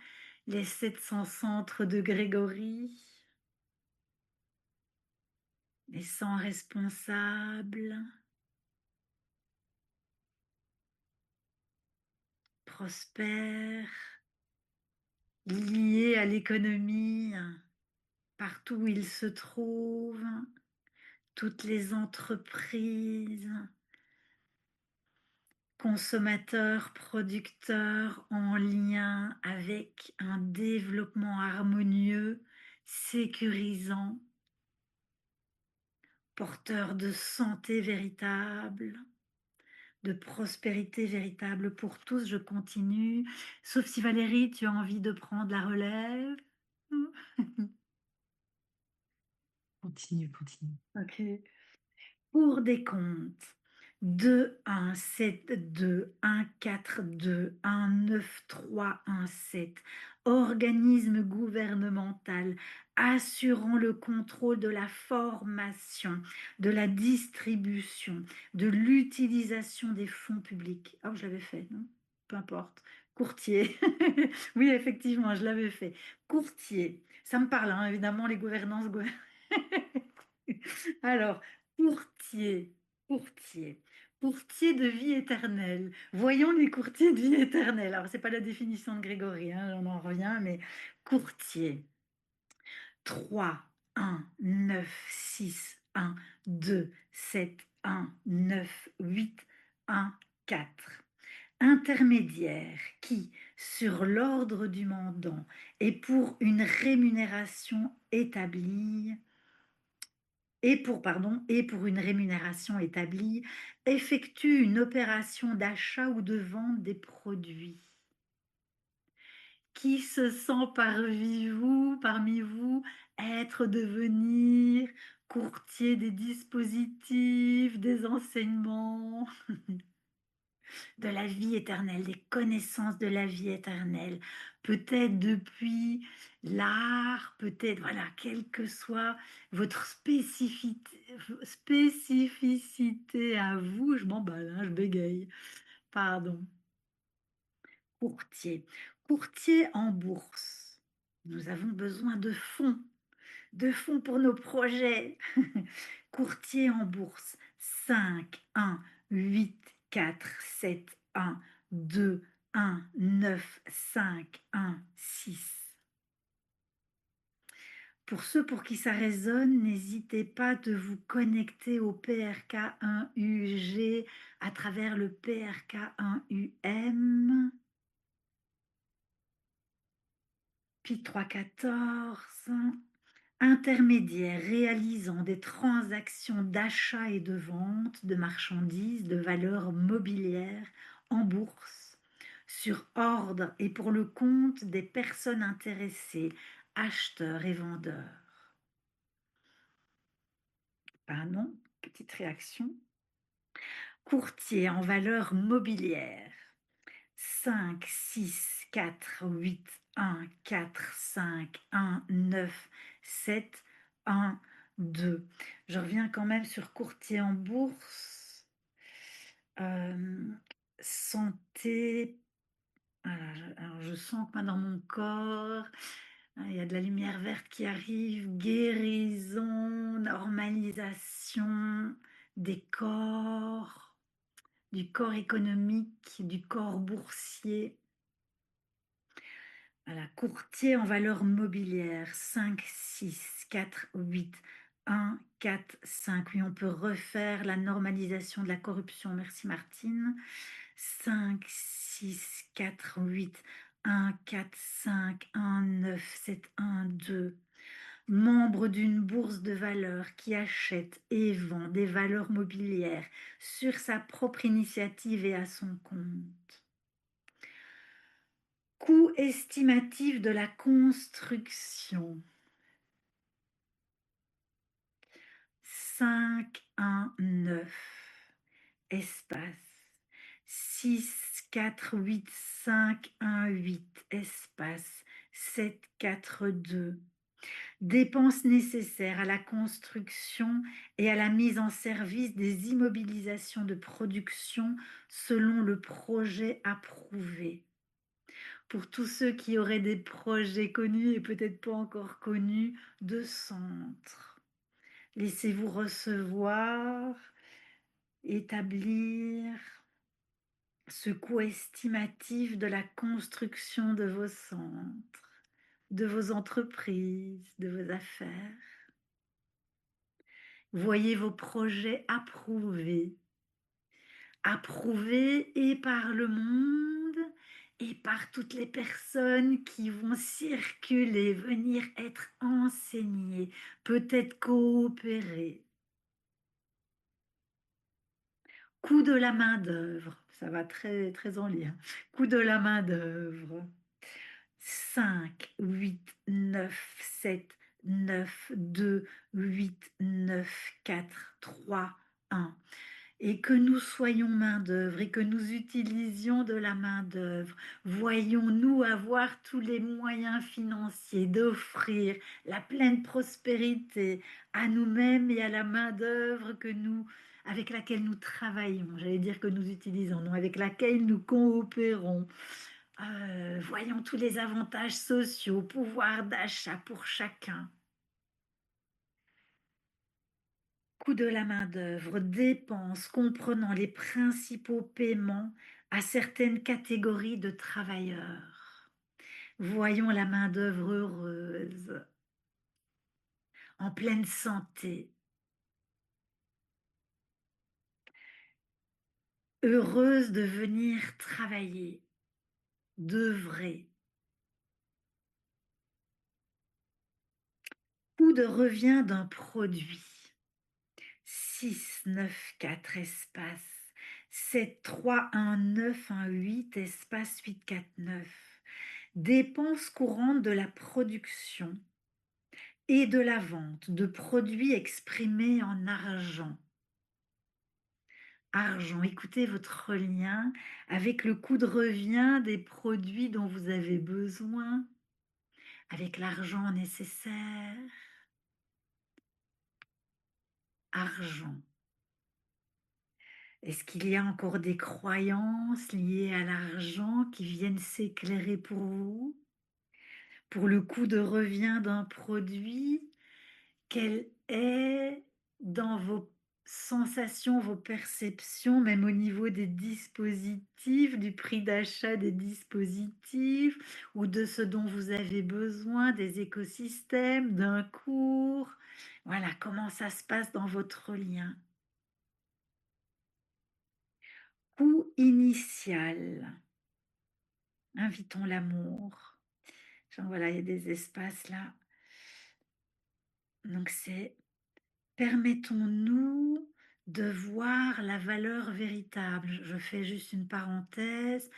les 700 centres de Grégory, les 100 responsables, prospères, liés à l'économie, partout où ils se trouvent, toutes les entreprises, consommateurs, producteurs en lien avec un développement harmonieux, sécurisant, porteur de santé véritable, de prospérité véritable pour tous. Je continue, sauf si Valérie, tu as envie de prendre la relève.
Continue, continue.
Ok. Pour des comptes 2, 1, 7, 2, 1, 4, 2, 1, 9, 3, 1, 7. Organisme gouvernemental assurant le contrôle de la formation, de la distribution, de l'utilisation des fonds publics. Oh, je l'avais fait, non? Peu importe. Courtier. Oui, effectivement, je l'avais fait. Courtier. Ça me parle, hein, évidemment, les gouvernances. Alors, courtier, courtier, courtier de vie éternelle. Voyons les courtiers de vie éternelle. Alors, c'est pas la définition de Grégory, hein, on en revient, mais courtier. 3, 1, 9, 6, 1, 2, 7, 1, 9, 8, 1, 4. Intermédiaire qui, sur l'ordre du mandant et pour une rémunération établie, et pour une rémunération établie, effectue une opération d'achat ou de vente des produits. Qui se sent parmi vous être devenir courtier des dispositifs, des enseignements? de la vie éternelle, des connaissances de la vie éternelle. Peut-être depuis l'art, peut-être, voilà, quelle que soit votre spécificité à vous, je m'emballe, hein, je bégaye, pardon. Courtier. Courtier en bourse. Nous avons besoin de fonds pour nos projets. Courtier en bourse. 5, 1, 8, 4, 7, 1, 2, 1, 9, 5, 1, 6. Pour ceux pour qui ça résonne, n'hésitez pas de vous connecter au PRK1UG à travers le PRK1UM. Puis 314, intermédiaire réalisant des transactions d'achat et de vente de marchandises de valeur mobilière en bourse, sur ordre et pour le compte des personnes intéressées, acheteurs et vendeurs. Pardon, petite réaction. Courtier en valeur mobilière. 5, 6, 4, 8, 1, 4, 5, 1, 9, 7, 1, 2. Je reviens quand même sur courtier en bourse. Euh, Santé. Alors, je sens que dans mon corps, il y a de la lumière verte qui arrive. Guérison, normalisation des corps, du corps économique, du corps boursier. Voilà, courtier en valeur mobilière, 5, 6, 4, 8, 1, 4, 5. Oui, on peut refaire la normalisation de la corruption. Merci Martine. 5, 6, 4, 8, 1, 4, 5, 1, 9, 7, 1, 2. Membre d'une bourse de valeur qui achète et vend des valeurs mobilières sur sa propre initiative et à son compte. Coût estimatif de la construction. 5, 1, 9. Espace. 6, 4, 8, 5, 1, 8. Espace. 7, 4, 2. Dépenses nécessaires à la construction et à la mise en service des immobilisations de production selon le projet approuvé. Pour tous ceux qui auraient des projets connus et peut-être pas encore connus de centre. Laissez-vous recevoir, établir ce coût estimatif de la construction de vos centres, de vos entreprises, de vos affaires. Voyez vos projets approuvés et par le monde et par toutes les personnes qui vont circuler, venir être enseignées, peut-être coopérer. Coût de la main-d'œuvre, ça va très, très en lien. Coût de la main-d'œuvre. 5, 8, 9, 7, 9, 2, 8, 9, 4, 3, 1. Et que nous soyons main-d'œuvre et que nous utilisions de la main-d'œuvre, voyons-nous avoir tous les moyens financiers d'offrir la pleine prospérité à nous-mêmes et à la main-d'œuvre avec laquelle nous travaillons, j'allais dire que nous utilisons, non, avec laquelle nous coopérons. Voyons tous les avantages sociaux, pouvoir d'achat pour chacun. Coût de la main-d'œuvre, dépenses comprenant les principaux paiements à certaines catégories de travailleurs. Voyons la main-d'œuvre heureuse, en pleine santé, heureuse de venir travailler, d'œuvrer. Coût de revient d'un produit. 6, 9, 4, espace. 7, 3, 1, 9, 1, 8, espace 8, 4, 9. Dépenses courantes de la production et de la vente de produits exprimés en argent. argent. Écoutez votre lien avec le coût de revient des produits dont vous avez besoin, avec l'argent nécessaire. Argent. Est-ce qu'il y a encore des croyances liées à l'argent qui viennent s'éclairer pour vous? Pour le coût de revient d'un produit, quel est dans vos sensations, vos perceptions, même au niveau des dispositifs, du prix d'achat des dispositifs ou de ce dont vous avez besoin, des écosystèmes, d'un cours? Voilà, comment ça se passe dans votre lien? Coût initial. Invitons l'amour. Genre voilà, il y a des espaces là. Donc c'est permettons-nous de voir la valeur véritable. Je fais juste une parenthèse.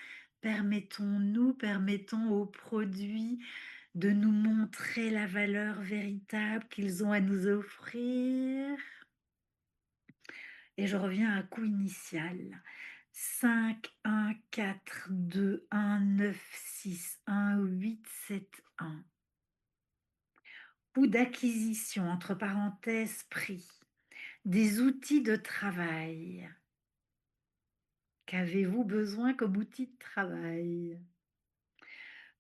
Permettons-nous, permettons aux produits de nous montrer la valeur véritable qu'ils ont à nous offrir. Et je reviens à coût initial. 5, 1, 4, 2, 1, 9, 6, 1, 8, 7, 1. Coût d'acquisition, entre parenthèses, prix. Des outils de travail. Qu'avez-vous besoin comme outil de travail?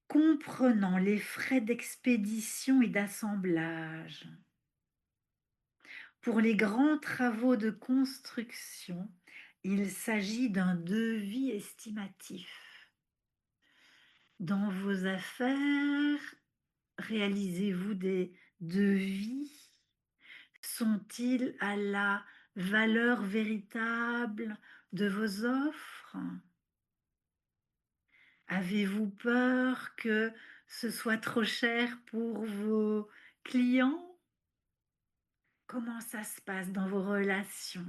Comprenant les frais d'expédition et d'assemblage. Pour les grands travaux de construction, il s'agit d'un devis estimatif. Dans vos affaires, réalisez-vous des devis? Sont-ils à la valeur véritable de vos offres? Avez-vous peur que ce soit trop cher pour vos clients? Comment ça se passe dans vos relations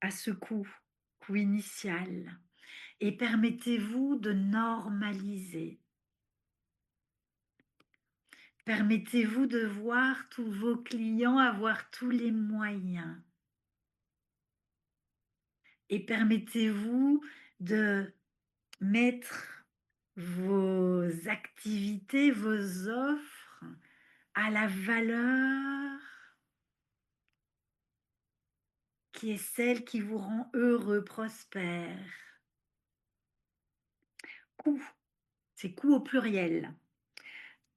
à ce coût initial? Et permettez-vous de normaliser. Permettez-vous de voir tous vos clients avoir tous les moyens. Et permettez-vous de mettre vos activités, vos offres à la valeur qui est celle qui vous rend heureux, prospère. Coût, c'est coût au pluriel.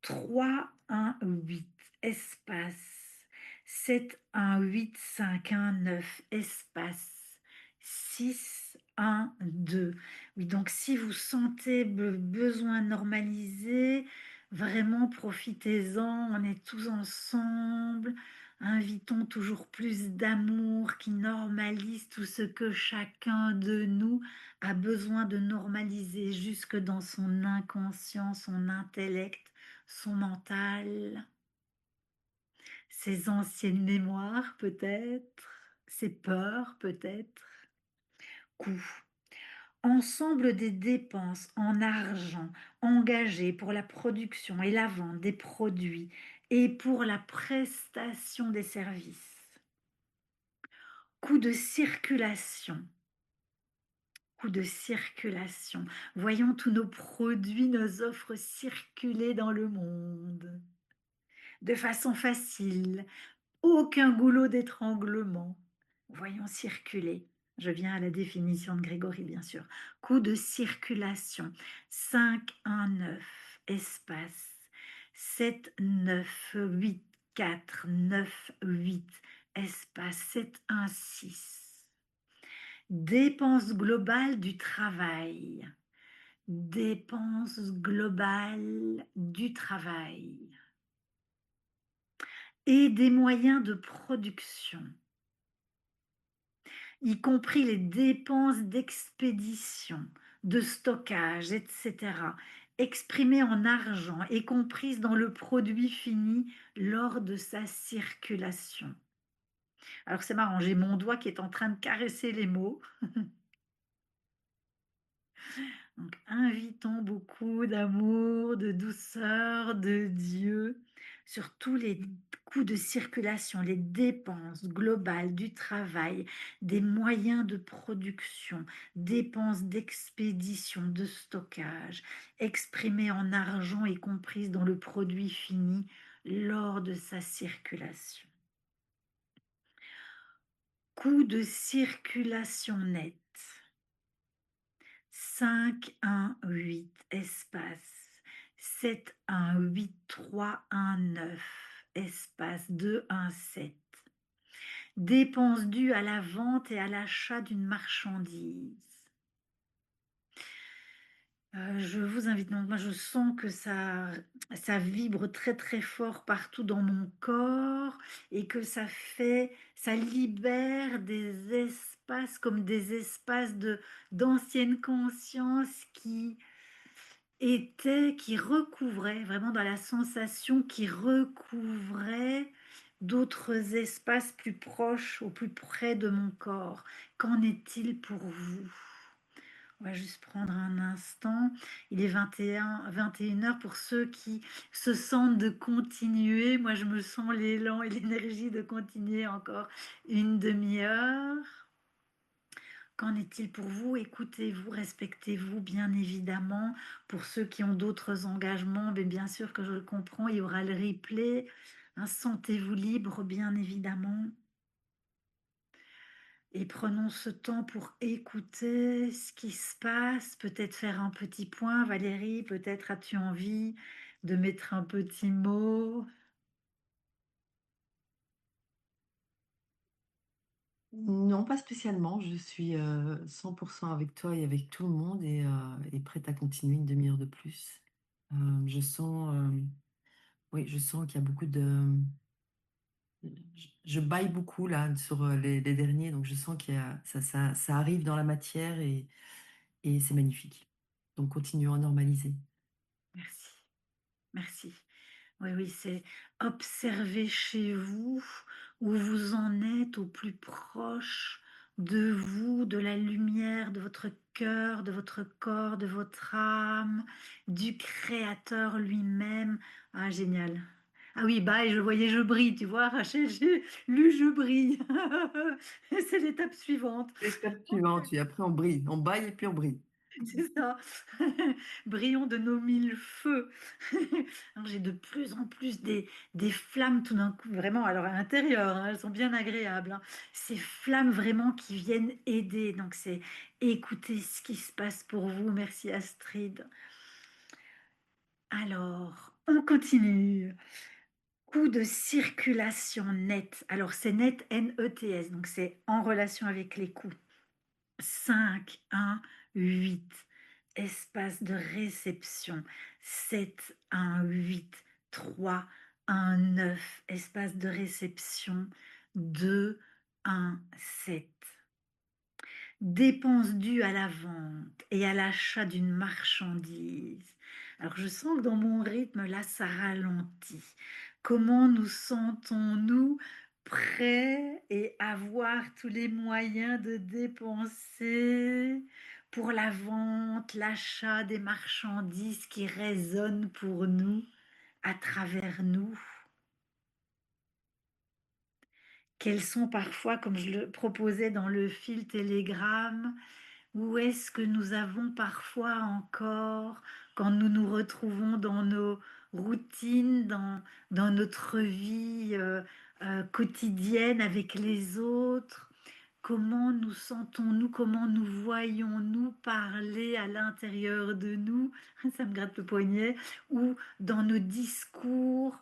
3, 1, 8, espace. 7, 1, 8, 5, 1, 9, espace. 6, 1, 2. Oui, donc si vous sentez le besoin normalisé, vraiment profitez-en, on est tous ensemble. Invitons toujours plus d'amour qui normalise tout ce que chacun de nous a besoin de normaliser jusque dans son inconscient, son intellect, son mental, ses anciennes mémoires peut-être, ses peurs peut-être. Coût. Ensemble des dépenses en argent engagées pour la production et la vente des produits et pour la prestation des services. Coût de circulation. Coût de circulation. Voyons tous nos produits, nos offres circuler dans le monde de façon facile, aucun goulot d'étranglement. Voyons circuler. Je viens à la définition de Grégory, bien sûr. Coût de circulation. 5, 1, 9, espace. 7, 9, 8, 4, 9, 8, espace. 7, 1, 6. Dépenses globales du travail. Dépenses globales du travail. Et des moyens de production, y compris les dépenses d'expédition, de stockage, etc., exprimées en argent et comprises dans le produit fini lors de sa circulation. Alors c'est marrant, j'ai mon doigt qui est en train de caresser les mots. Donc invitons beaucoup d'amour, de douceur, de Dieu sur tous les coût de circulation, les dépenses globales du travail, des moyens de production, dépenses d'expédition, de stockage, exprimées en argent et comprises dans le produit fini lors de sa circulation. Coût de circulation net. 5, 1, 8, espace 7, 1, 8, 3, 1, 9, espace 2, 1, 7. Dépenses dues à la vente et à l'achat d'une marchandise. Je vous invite, donc moi je sens que ça vibre très très fort partout dans mon corps et que ça libère des espaces comme des espaces d'ancienne conscience qui recouvraient, vraiment dans la sensation qui recouvrait d'autres espaces plus proches, au plus près de mon corps. Qu'en est-il pour vous? On va juste prendre un instant. Il est 21 heures pour ceux qui se sentent de continuer. Moi, je me sens l'élan et l'énergie de continuer encore une demi-heure. Qu'en est-il pour vous? Écoutez-vous, respectez-vous, bien évidemment. Pour ceux qui ont d'autres engagements, mais bien sûr que je le comprends, il y aura le replay. Hein, sentez-vous libre, bien évidemment. Et prenons ce temps pour écouter ce qui se passe, peut-être faire un petit point. Valérie, peut-être as-tu envie de mettre un petit mot?
Non, pas spécialement. Je suis 100% avec toi et avec tout le monde et prête à continuer une demi-heure de plus. Je sens, oui, je sens qu'il y a beaucoup de... Je baille beaucoup là sur les derniers, donc je sens qu'il y a, ça arrive dans la matière et c'est magnifique. Donc continuons à normaliser.
Merci, merci. Oui, oui, c'est observer chez vous où vous en êtes au plus proche de vous, de la lumière, de votre cœur, de votre corps, de votre âme, du Créateur lui-même. Ah, génial. Ah oui, bah, et je voyais je brille, tu vois, Rachel, j'ai lu je brille. C'est l'étape suivante.
L'étape suivante, puis après on brille, on baille et puis on brille.
C'est ça. Brillons de nos mille feux. Alors, j'ai de plus en plus des flammes tout d'un coup, vraiment, alors à l'intérieur, hein, elles sont bien agréables. Hein. Ces flammes vraiment qui viennent aider. Donc, c'est écouter ce qui se passe pour vous. Merci Astrid. Alors, on continue. Coût de circulation net. Alors, c'est net, N-E-T-S. Donc, c'est en relation avec les coûts. 5, 1, 8, espace de réception. 7, 1, 8, 3, 1, 9, espace de réception. 2, 1, 7. Dépenses dues à la vente et à l'achat d'une marchandise. Alors je sens que dans mon rythme, là, ça ralentit. Comment nous sentons-nous prêts et avoir tous les moyens de dépenser pour la vente, l'achat des marchandises qui résonnent pour nous, à travers nous? Quels sont parfois, comme je le proposais dans le fil Telegram, où est-ce que nous avons parfois encore, quand nous nous retrouvons dans nos routines, dans notre vie quotidienne avec les autres, comment nous sentons-nous, comment nous voyons-nous parler à l'intérieur de nous, ça me gratte le poignet, ou dans nos discours,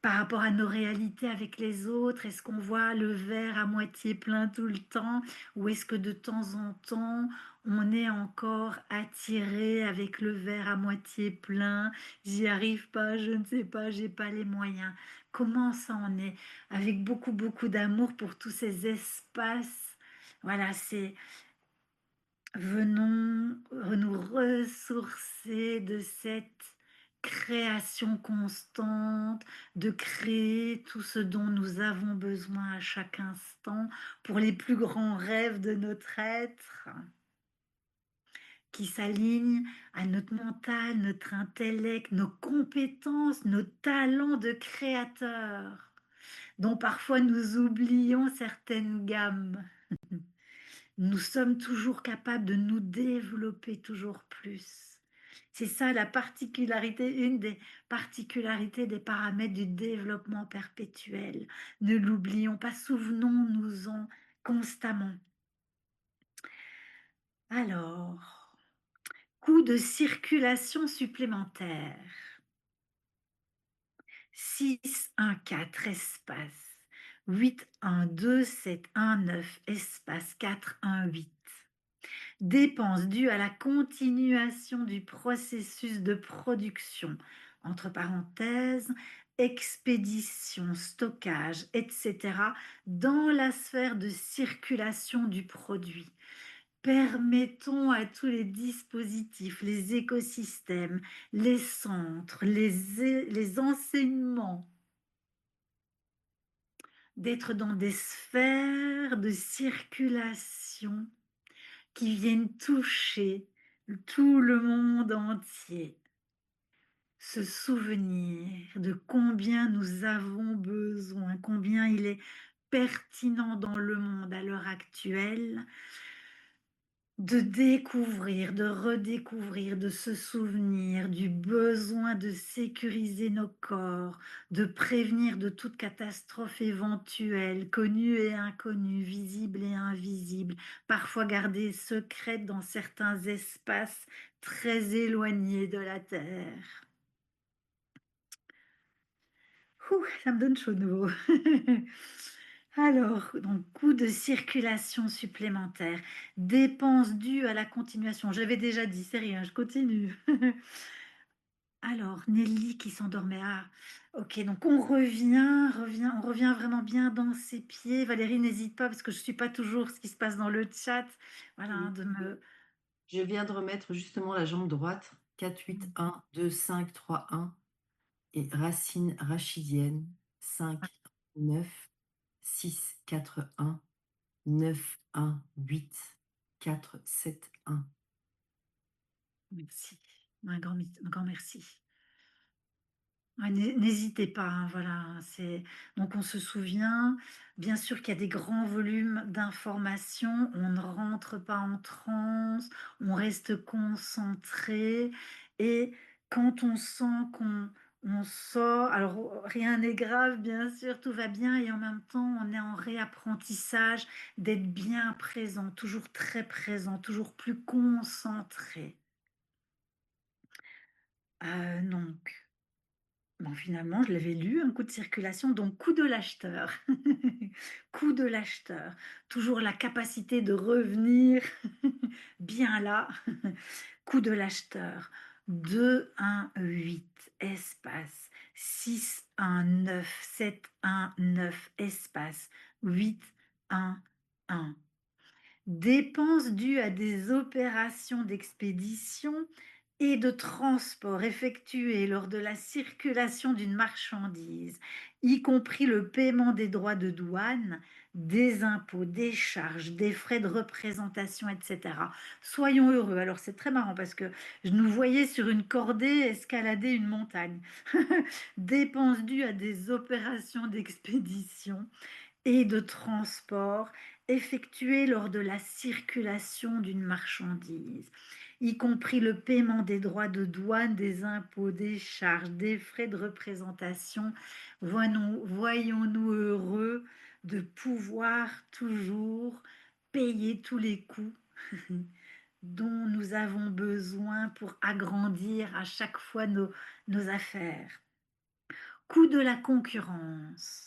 par rapport à nos réalités avec les autres, est-ce qu'on voit le verre à moitié plein tout le temps ou est-ce que de temps en temps, on est encore attiré avec le verre à moitié plein? J'y arrive pas, je ne sais pas, j'ai pas les moyens. Comment ça en est? Avec beaucoup, beaucoup d'amour pour tous ces espaces. Voilà, c'est venons nous ressourcer de cette création constante, de créer tout ce dont nous avons besoin à chaque instant pour les plus grands rêves de notre être, qui s'alignent à notre mental, notre intellect, nos compétences, nos talents de créateur. dont parfois nous oublions certaines gammes. Nous sommes toujours capables de nous développer toujours plus. C'est ça la particularité, une des particularités des paramètres du développement perpétuel. Ne l'oublions pas, souvenons-nous-en constamment. Alors, coût de circulation supplémentaire. 6 1 4 espace. 8 1 2 7 1 9 espace 4 1 8. Dépenses dues à la continuation du processus de production, entre parenthèses, expédition, stockage, etc., dans la sphère de circulation du produit. Permettons à tous les dispositifs, les écosystèmes, les centres, les enseignements d'être dans des sphères de circulation qui viennent toucher tout le monde entier. Se souvenir de combien nous avons besoin, combien il est pertinent dans le monde à l'heure actuelle de découvrir, de redécouvrir, de se souvenir du besoin de sécuriser nos corps, de prévenir de toute catastrophe éventuelle, connue et inconnue, visible et invisible, parfois gardée secrète dans certains espaces très éloignés de la Terre. Ouh, ça me donne chaud de nouveau. Alors, donc, coût de circulation supplémentaire, dépenses dues à la continuation. Je l'avais déjà dit, c'est rien, je continue. Alors, Nelly qui s'endormait. Ah, ok, donc on revient vraiment bien dans ses pieds. Valérie, n'hésite pas parce que je ne suis pas toujours ce qui se passe dans le chat. Voilà, hein,
Oui.
de me.
Je viens de remettre justement la jambe droite, 4 8 1 2 5 3 1 et racine rachidienne, 5 9 6 4 1 9 1 8 4 7 1.
Merci. Un grand merci. Ouais, n'hésitez pas, hein, voilà, hein, donc on se souvient, bien sûr qu'il y a des grands volumes d'informations, on ne rentre pas en transe, on reste concentré et quand on sent qu'on sort, alors rien n'est grave, bien sûr, tout va bien et en même temps on est en réapprentissage d'être bien présent, toujours très présent, toujours plus concentré. Donc bon, finalement, je l'avais lu, un coup de circulation, donc coup de l'acheteur. Coup de l'acheteur. Toujours la capacité de revenir bien là. Coup de l'acheteur. 2 1 8 espace 6 1 9 7 1 9 espace 8 1 1. Dépenses dues à des opérations d'expédition et de transport effectuées lors de la circulation d'une marchandise, y compris le paiement des droits de douane, des impôts, des charges, des frais de représentation, etc. Soyons heureux. Alors c'est très marrant parce que je nous voyais sur une cordée escalader une montagne. Dépenses dues à des opérations d'expédition et de transport effectués lors de la circulation d'une marchandise, y compris le paiement des droits de douane, des impôts, des charges, des frais de représentation. Voyons-nous heureux de pouvoir toujours payer tous les coûts dont nous avons besoin pour agrandir à chaque fois nos affaires. Coût de la concurrence.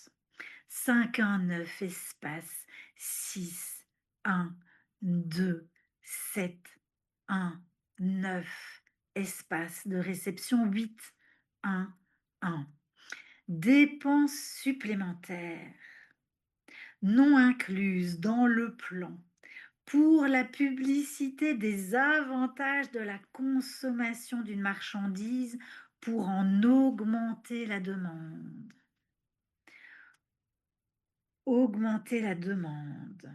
5 1 9 espace 6 1 2 7 1 9 espace de réception 8 1 1. Dépenses supplémentaires non incluses dans le plan pour la publicité des avantages de la consommation d'une marchandise pour en augmenter la demande. Augmenter la demande.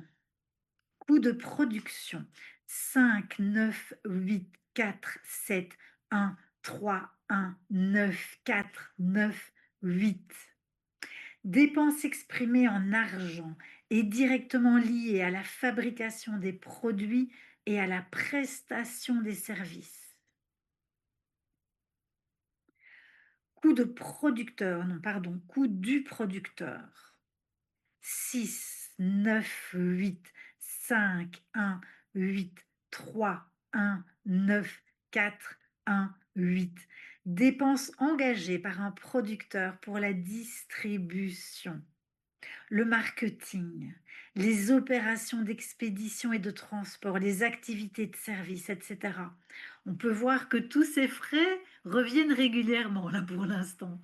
Coût de production 5 9 8 4 7 1 3 1 9 4 9 8. Dépenses exprimées en argent et directement liées à la fabrication des produits et à la prestation des services. Coût de producteur, non, pardon, coût du producteur. 6, 9, 8, 5, 1, 8, 3, 1, 9, 4, 1, 8. Dépenses engagées par un producteur pour la distribution, le marketing, les opérations d'expédition et de transport, les activités de service, etc. On peut voir que tous ces frais reviennent régulièrement là pour l'instant.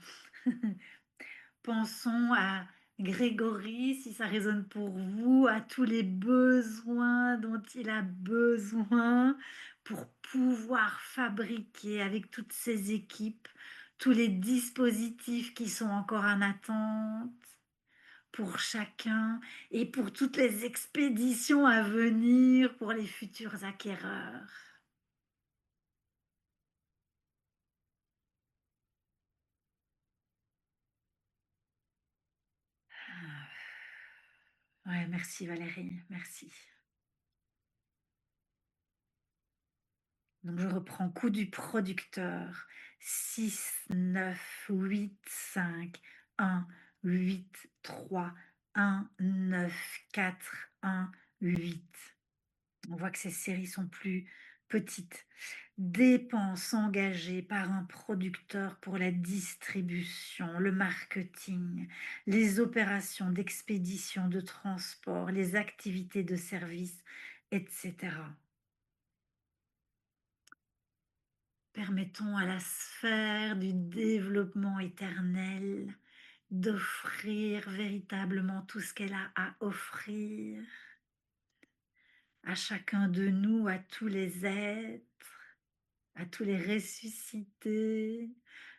Pensons à Grégory, si ça résonne pour vous, à tous les besoins dont il a besoin pour pouvoir fabriquer avec toutes ses équipes tous les dispositifs qui sont encore en attente pour chacun et pour toutes les expéditions à venir pour les futurs acquéreurs. Ouais, merci Valérie, merci. Donc je reprends coût du producteur. 6, 9, 8, 5, 1, 8, 3, 1, 9, 4, 1, 8. On voit que ces séries sont plus petites. Dépenses engagées par un producteur pour la distribution, le marketing, les opérations d'expédition, de transport, les activités de service, etc. Permettons à la sphère du développement éternel d'offrir véritablement tout ce qu'elle a à offrir à chacun de nous, à tous les êtres, à tous les ressuscités,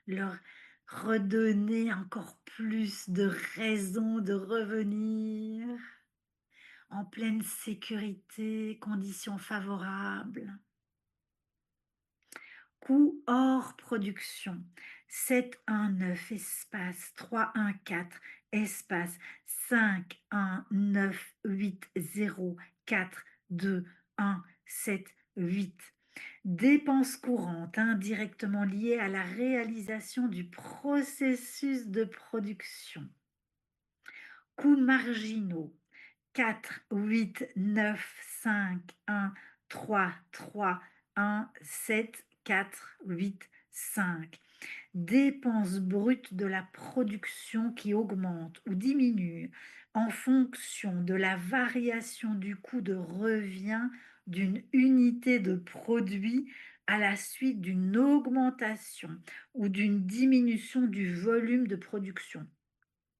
leur redonner encore plus de raisons de revenir en pleine sécurité, conditions favorables. Coût hors production. 7, 1, 9, espace 3, 1, 4, espace 5, 1, 9, 8, 0, 4, 2, 1, 7, 8. Dépenses courantes indirectement liées à la réalisation du processus de production. Coûts marginaux. 4, 8, 9, 5, 1, 3, 3, 1, 7, 4, 8, 5. Dépenses brutes de la production qui augmentent ou diminuent en fonction de la variation du coût de revient d'une unité de produit à la suite d'une augmentation ou d'une diminution du volume de production.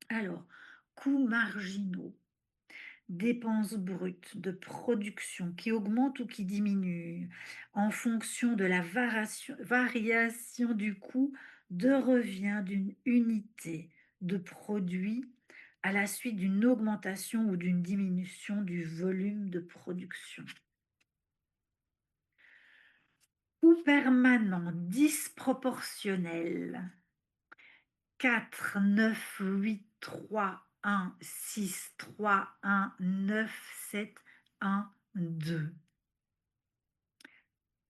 Alors, coûts marginaux, dépenses brutes de production qui augmentent ou qui diminuent en fonction de la variation du coût de revient d'une unité de produit à la suite d'une augmentation ou d'une diminution du volume de production. Coût permanent disproportionnel. 4, 9, 8, 3, 1, 6, 3, 1, 9, 7, 1, 2.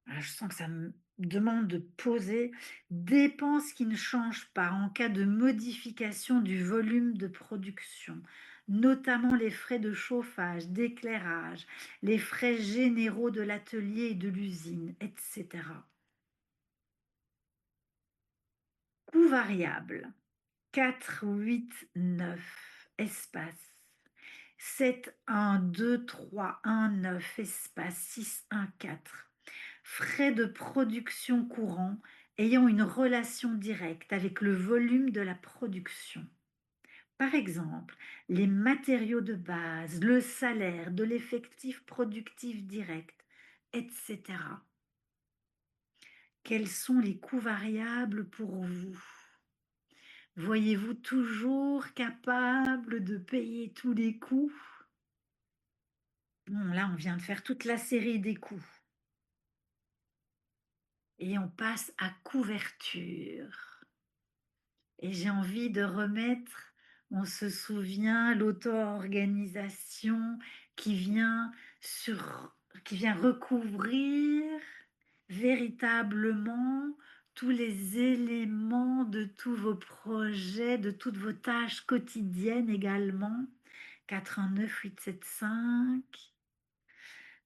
Je sens que ça me demande de poser dépenses qui ne changent pas en cas de modification du volume de production, notamment les frais de chauffage, d'éclairage, les frais généraux de l'atelier et de l'usine, etc. Coût variable. 4, 8, 9, espace 7, 1, 2, 3, 1, 9, espace 6, 1, 4. Frais de production courants ayant une relation directe avec le volume de la production. Par exemple, les matériaux de base, le salaire de l'effectif productif direct, etc. Quels sont les coûts variables pour vous? Voyez-vous toujours capable de payer tous les coûts? Bon, là, on vient de faire toute la série des coûts. Et on passe à couverture. Et j'ai envie de remettre On se souvient l'auto-organisation qui vient qui vient recouvrir véritablement tous les éléments de tous vos projets, de toutes vos tâches quotidiennes également. 4, 1, 9, 8, 7, 5.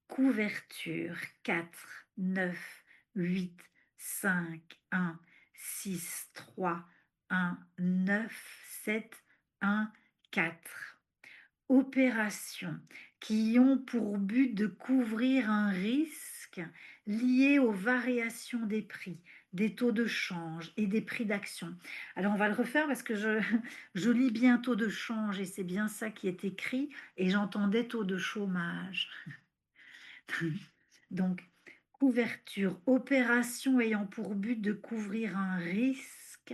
Couverture 4, 9, 8, 5, 1, 6, 3, 1, 9, 7, 1, 4. Opérations qui ont pour but de couvrir un risque lié aux variations des prix, des taux de change et des prix d'action. Alors on va le refaire parce que je lis bien taux de change et c'est bien ça qui est écrit et j'entendais taux de chômage. Donc, couverture, opération ayant pour but de couvrir un risque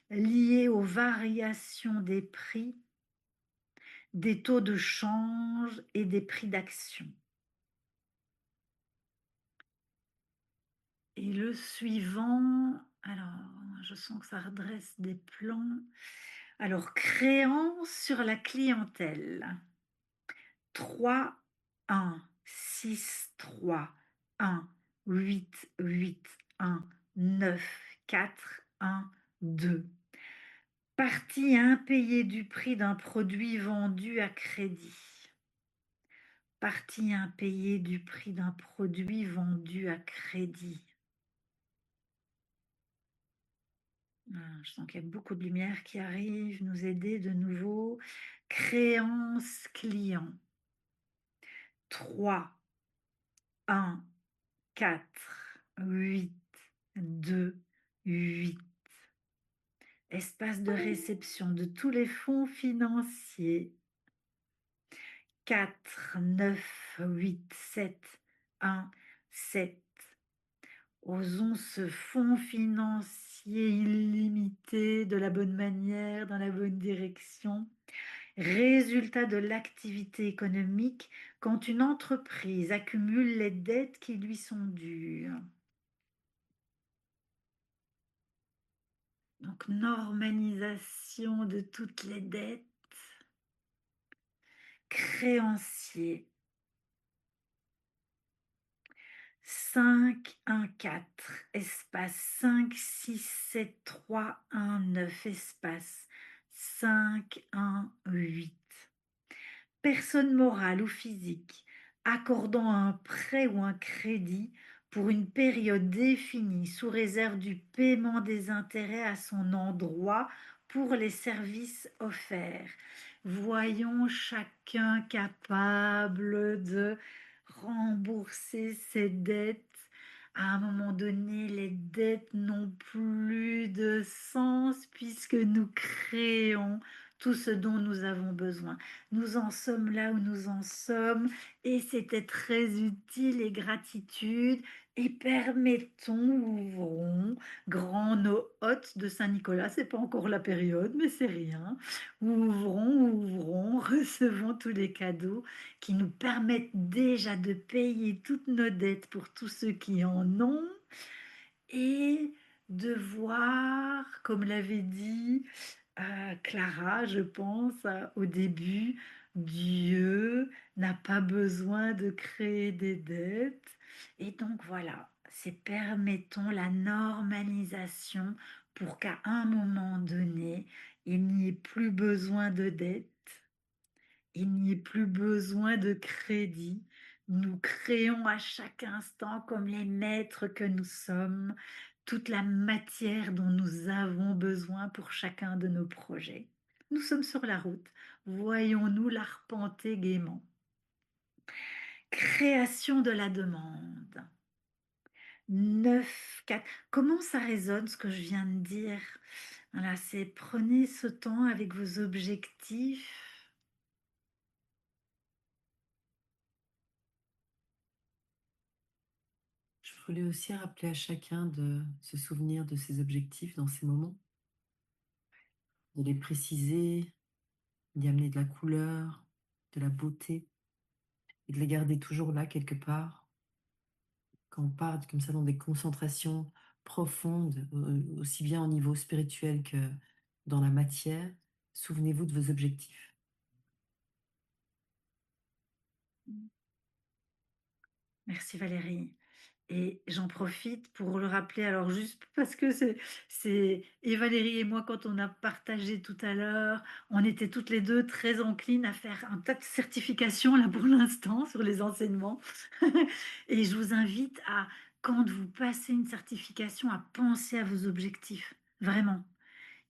lié aux variations des prix, des taux de change et des prix d'action. Et le suivant, alors, je sens que ça redresse des plans. Alors, créance sur la clientèle. 3, 1, 6, 3, 1, 8, 8, 1, 9, 4, 1, 2. Partie impayée du prix d'un produit vendu à crédit. Partie impayée du prix d'un produit vendu à crédit. Je sens qu'il y a beaucoup de lumière qui arrive, nous aider de nouveau. Créance client. 3, 1, 4, 8, 2, 8. Espace de réception de tous les fonds financiers. 4, 9, 8, 7, 1, 7. Osons ce fonds financier illimité de la bonne manière, dans la bonne direction. Résultat de l'activité économique quand une entreprise accumule les dettes qui lui sont dues. Donc, normalisation de toutes les dettes. Créancier. 5, 1, 4, espace 5, 6, 7, 3, 1, 9, espace 5, 1, 8. Personne morale ou physique accordant un prêt ou un crédit pour une période définie sous réserve du paiement des intérêts à son endroit pour les services offerts. Voyons chacun capable de rembourser ses dettes. À un moment donné, les dettes n'ont plus de sens puisque nous créons tout ce dont nous avons besoin. Nous en sommes là où nous en sommes et c'était très utile et gratitude. Et permettons, ouvrons grand nos hôtes de Saint-Nicolas. C'est pas encore la période, mais c'est rien. Ouvrons, recevons tous les cadeaux qui nous permettent déjà de payer toutes nos dettes pour tous ceux qui en ont et de voir, comme l'avait dit Clara, je pense, au début, Dieu n'a pas besoin de créer des dettes. Et donc voilà, c'est permettons la normalisation pour qu'à un moment donné, il n'y ait plus besoin de dettes, il n'y ait plus besoin de crédit. Nous créons à chaque instant, comme les maîtres que nous sommes, toute la matière dont nous avons besoin pour chacun de nos projets. Nous sommes sur la route. Voyons-nous l'arpenter gaiement. Création de la demande. 9, 4. Comment ça résonne ce que je viens de dire? Voilà, c'est prenez ce temps avec vos objectifs.
Je voulais aussi rappeler à chacun de se souvenir de ses objectifs dans ces moments, de les préciser, d'y amener de la couleur, de la beauté, et de les garder toujours là quelque part. Quand on part comme ça dans des concentrations profondes, aussi bien au niveau spirituel que dans la matière, Souvenez-vous de vos objectifs.
Merci Valérie. Et j'en profite pour le rappeler, alors juste parce que c'est et Valérie et moi, quand on a partagé tout à l'heure, on était toutes les 2 très enclines à faire un tas de certifications là pour l'instant sur les enseignements. Et je vous invite à, quand vous passez une certification, à penser à vos objectifs, vraiment.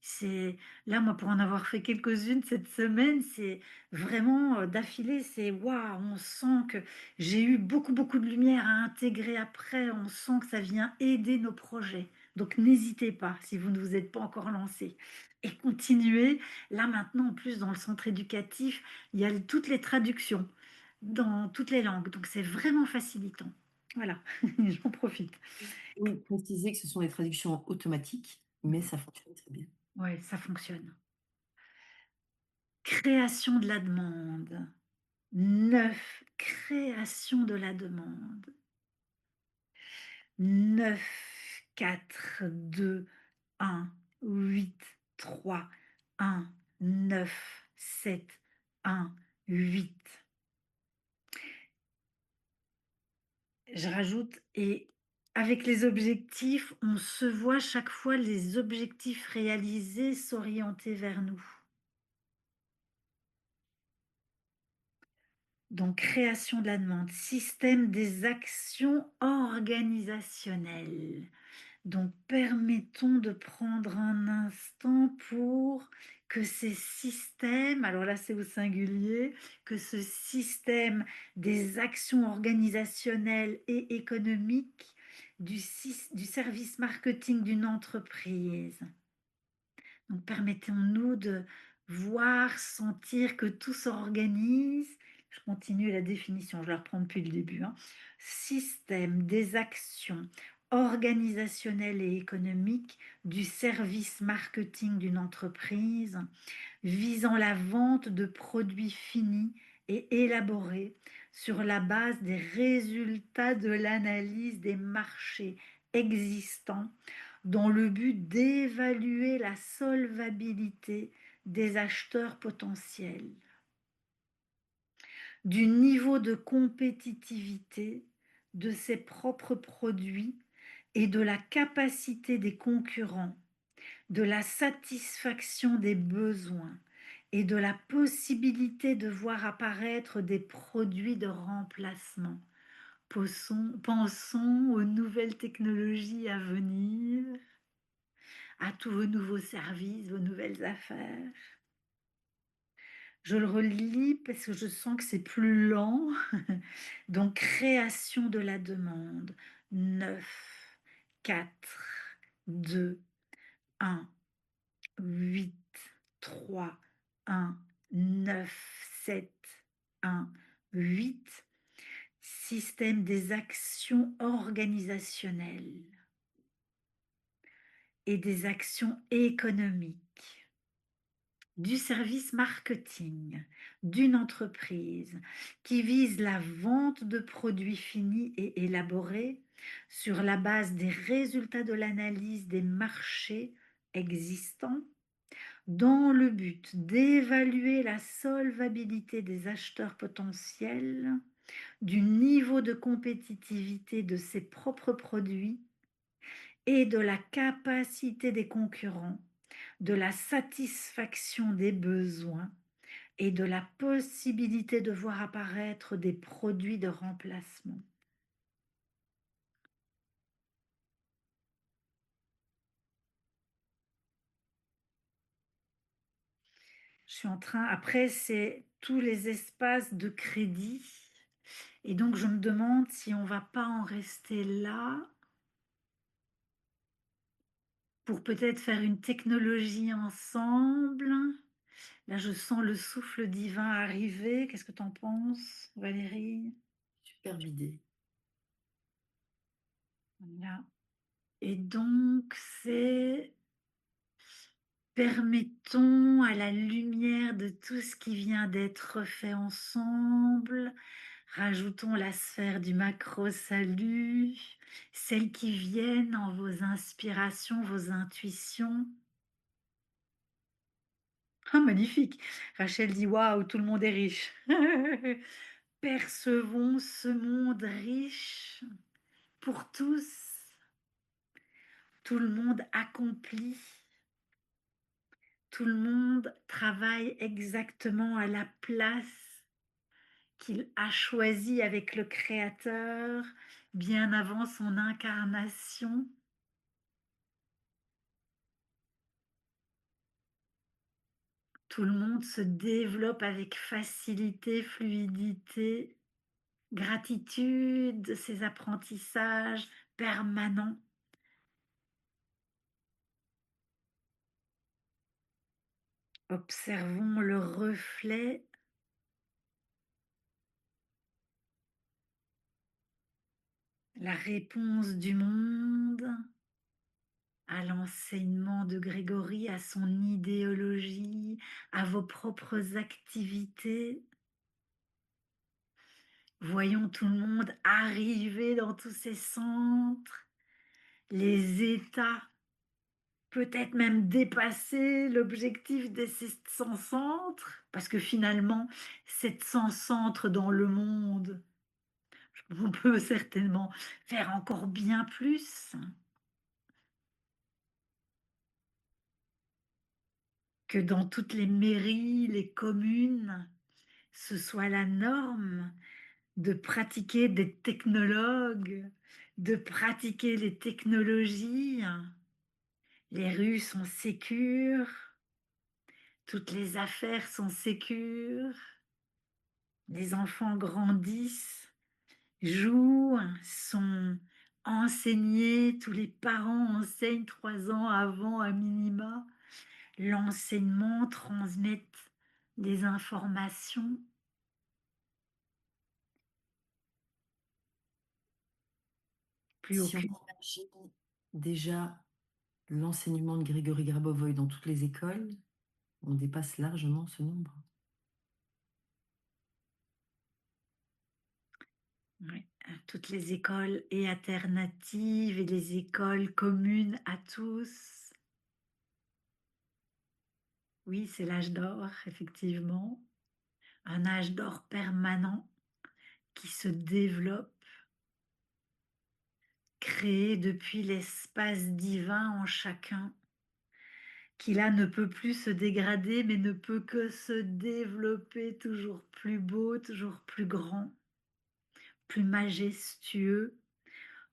C'est là, moi, pour en avoir fait quelques-unes cette semaine, c'est vraiment, d'affilée, c'est waouh, on sent que j'ai eu beaucoup, beaucoup de lumière à intégrer après, on sent que ça vient aider nos projets. Donc n'hésitez pas, si vous ne vous êtes pas encore lancé et continuez. Là, maintenant, en plus, dans le centre éducatif, il y a toutes les traductions dans toutes les langues, donc c'est vraiment facilitant. Voilà, j'en profite.
Oui, précisez que ce sont des traductions automatiques, mais ça fonctionne très bien.
Ouais, ça fonctionne. Création de la demande. 9, création de la demande. 9, 4, 2, 1, 8, 3, 1, 9, 7, 1, 8. Je rajoute et avec les objectifs, on se voit chaque fois les objectifs réalisés s'orienter vers nous. Donc, création de la demande, système des actions organisationnelles. Donc, permettons de prendre un instant pour que ces systèmes, alors là c'est au singulier, que ce système des actions organisationnelles et économiques du service marketing d'une entreprise. Donc, permettons-nous de voir, sentir que tout s'organise. Je continue la définition, je la reprends depuis le début, hein. Système des actions organisationnelles et économiques du service marketing d'une entreprise visant la vente de produits finis et élaborés sur la base des résultats de l'analyse des marchés existants dans le but d'évaluer la solvabilité des acheteurs potentiels, du niveau de compétitivité de ses propres produits et de la capacité des concurrents, de la satisfaction des besoins et de la possibilité de voir apparaître des produits de remplacement. Pensons aux nouvelles technologies à venir, à tous vos nouveaux services, vos nouvelles affaires. Je le relis parce que je sens que c'est plus lent. Donc, création de la demande. 9, 4, 2, 1, 8, 3, 1, 9, 7, 1, 8. Système des actions organisationnelles et des actions économiques du service marketing d'une entreprise qui vise la vente de produits finis et élaborés sur la base des résultats de l'analyse des marchés existants dans le but d'évaluer la solvabilité des acheteurs potentiels, du niveau de compétitivité de ses propres produits et de la capacité des concurrents, de la satisfaction des besoins et de la possibilité de voir apparaître des produits de remplacement. Je suis en train, après, c'est tous les espaces de crédit. Et donc, je me demande si on ne va pas en rester là pour peut-être faire une technologie ensemble. Là, je sens le souffle divin arriver. Qu'est-ce que tu en penses, Valérie?
Superbe idée.
Voilà. Et donc, c'est permettons à la lumière de tout ce qui vient d'être fait ensemble, rajoutons la sphère du macro-salut, celles qui viennent en vos inspirations, vos intuitions. Ah magnifique! Rachel dit: «Waouh, tout le monde est riche». Percevons ce monde riche pour tous, tout le monde accompli, tout le monde travaille exactement à la place qu'il a choisie avec le Créateur bien avant son incarnation. Tout le monde se développe avec facilité, fluidité, gratitude de ses apprentissages permanents. Observons le reflet, la réponse du monde à l'enseignement de Grégory, à son idéologie, à vos propres activités. Voyons tout le monde arriver dans tous ces centres, les états, peut-être même dépasser l'objectif des 700 centres, parce que finalement, 700 centres dans le monde, on peut certainement faire encore bien plus, que dans toutes les mairies, les communes, ce soit la norme de pratiquer des technologues, de pratiquer les technologies. Les rues sont sécures, toutes les affaires sont sécures, les enfants grandissent, jouent, sont enseignés, tous les parents enseignent 3 ans avant à minima. L'enseignement transmet des informations. Plus
Si on
aucune.
imagine déjà l'enseignement de Grégory Grabovoy dans toutes les écoles, on dépasse largement ce nombre.
Ouais, toutes les écoles et alternatives et les écoles communes à tous. Oui, c'est l'âge d'or, effectivement. Un âge d'or permanent qui se développe, créé depuis l'espace divin en chacun, qui là ne peut plus se dégrader, mais ne peut que se développer toujours plus beau, toujours plus grand, plus majestueux,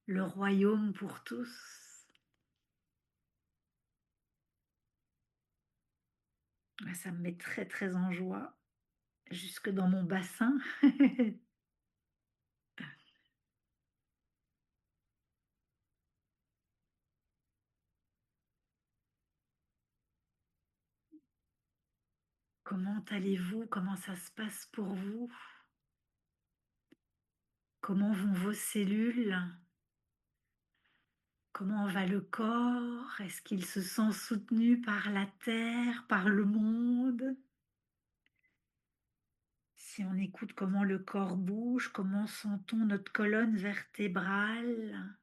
le royaume pour tous. Ah, ça me met très très en joie, jusque dans mon bassin. Comment allez-vous? Comment ça se passe pour vous? Comment vont vos cellules? Comment va le corps? Est-ce qu'il se sent soutenu par la terre, par le monde? Si on écoute comment le corps bouge, comment sent-on notre colonne vertébrale?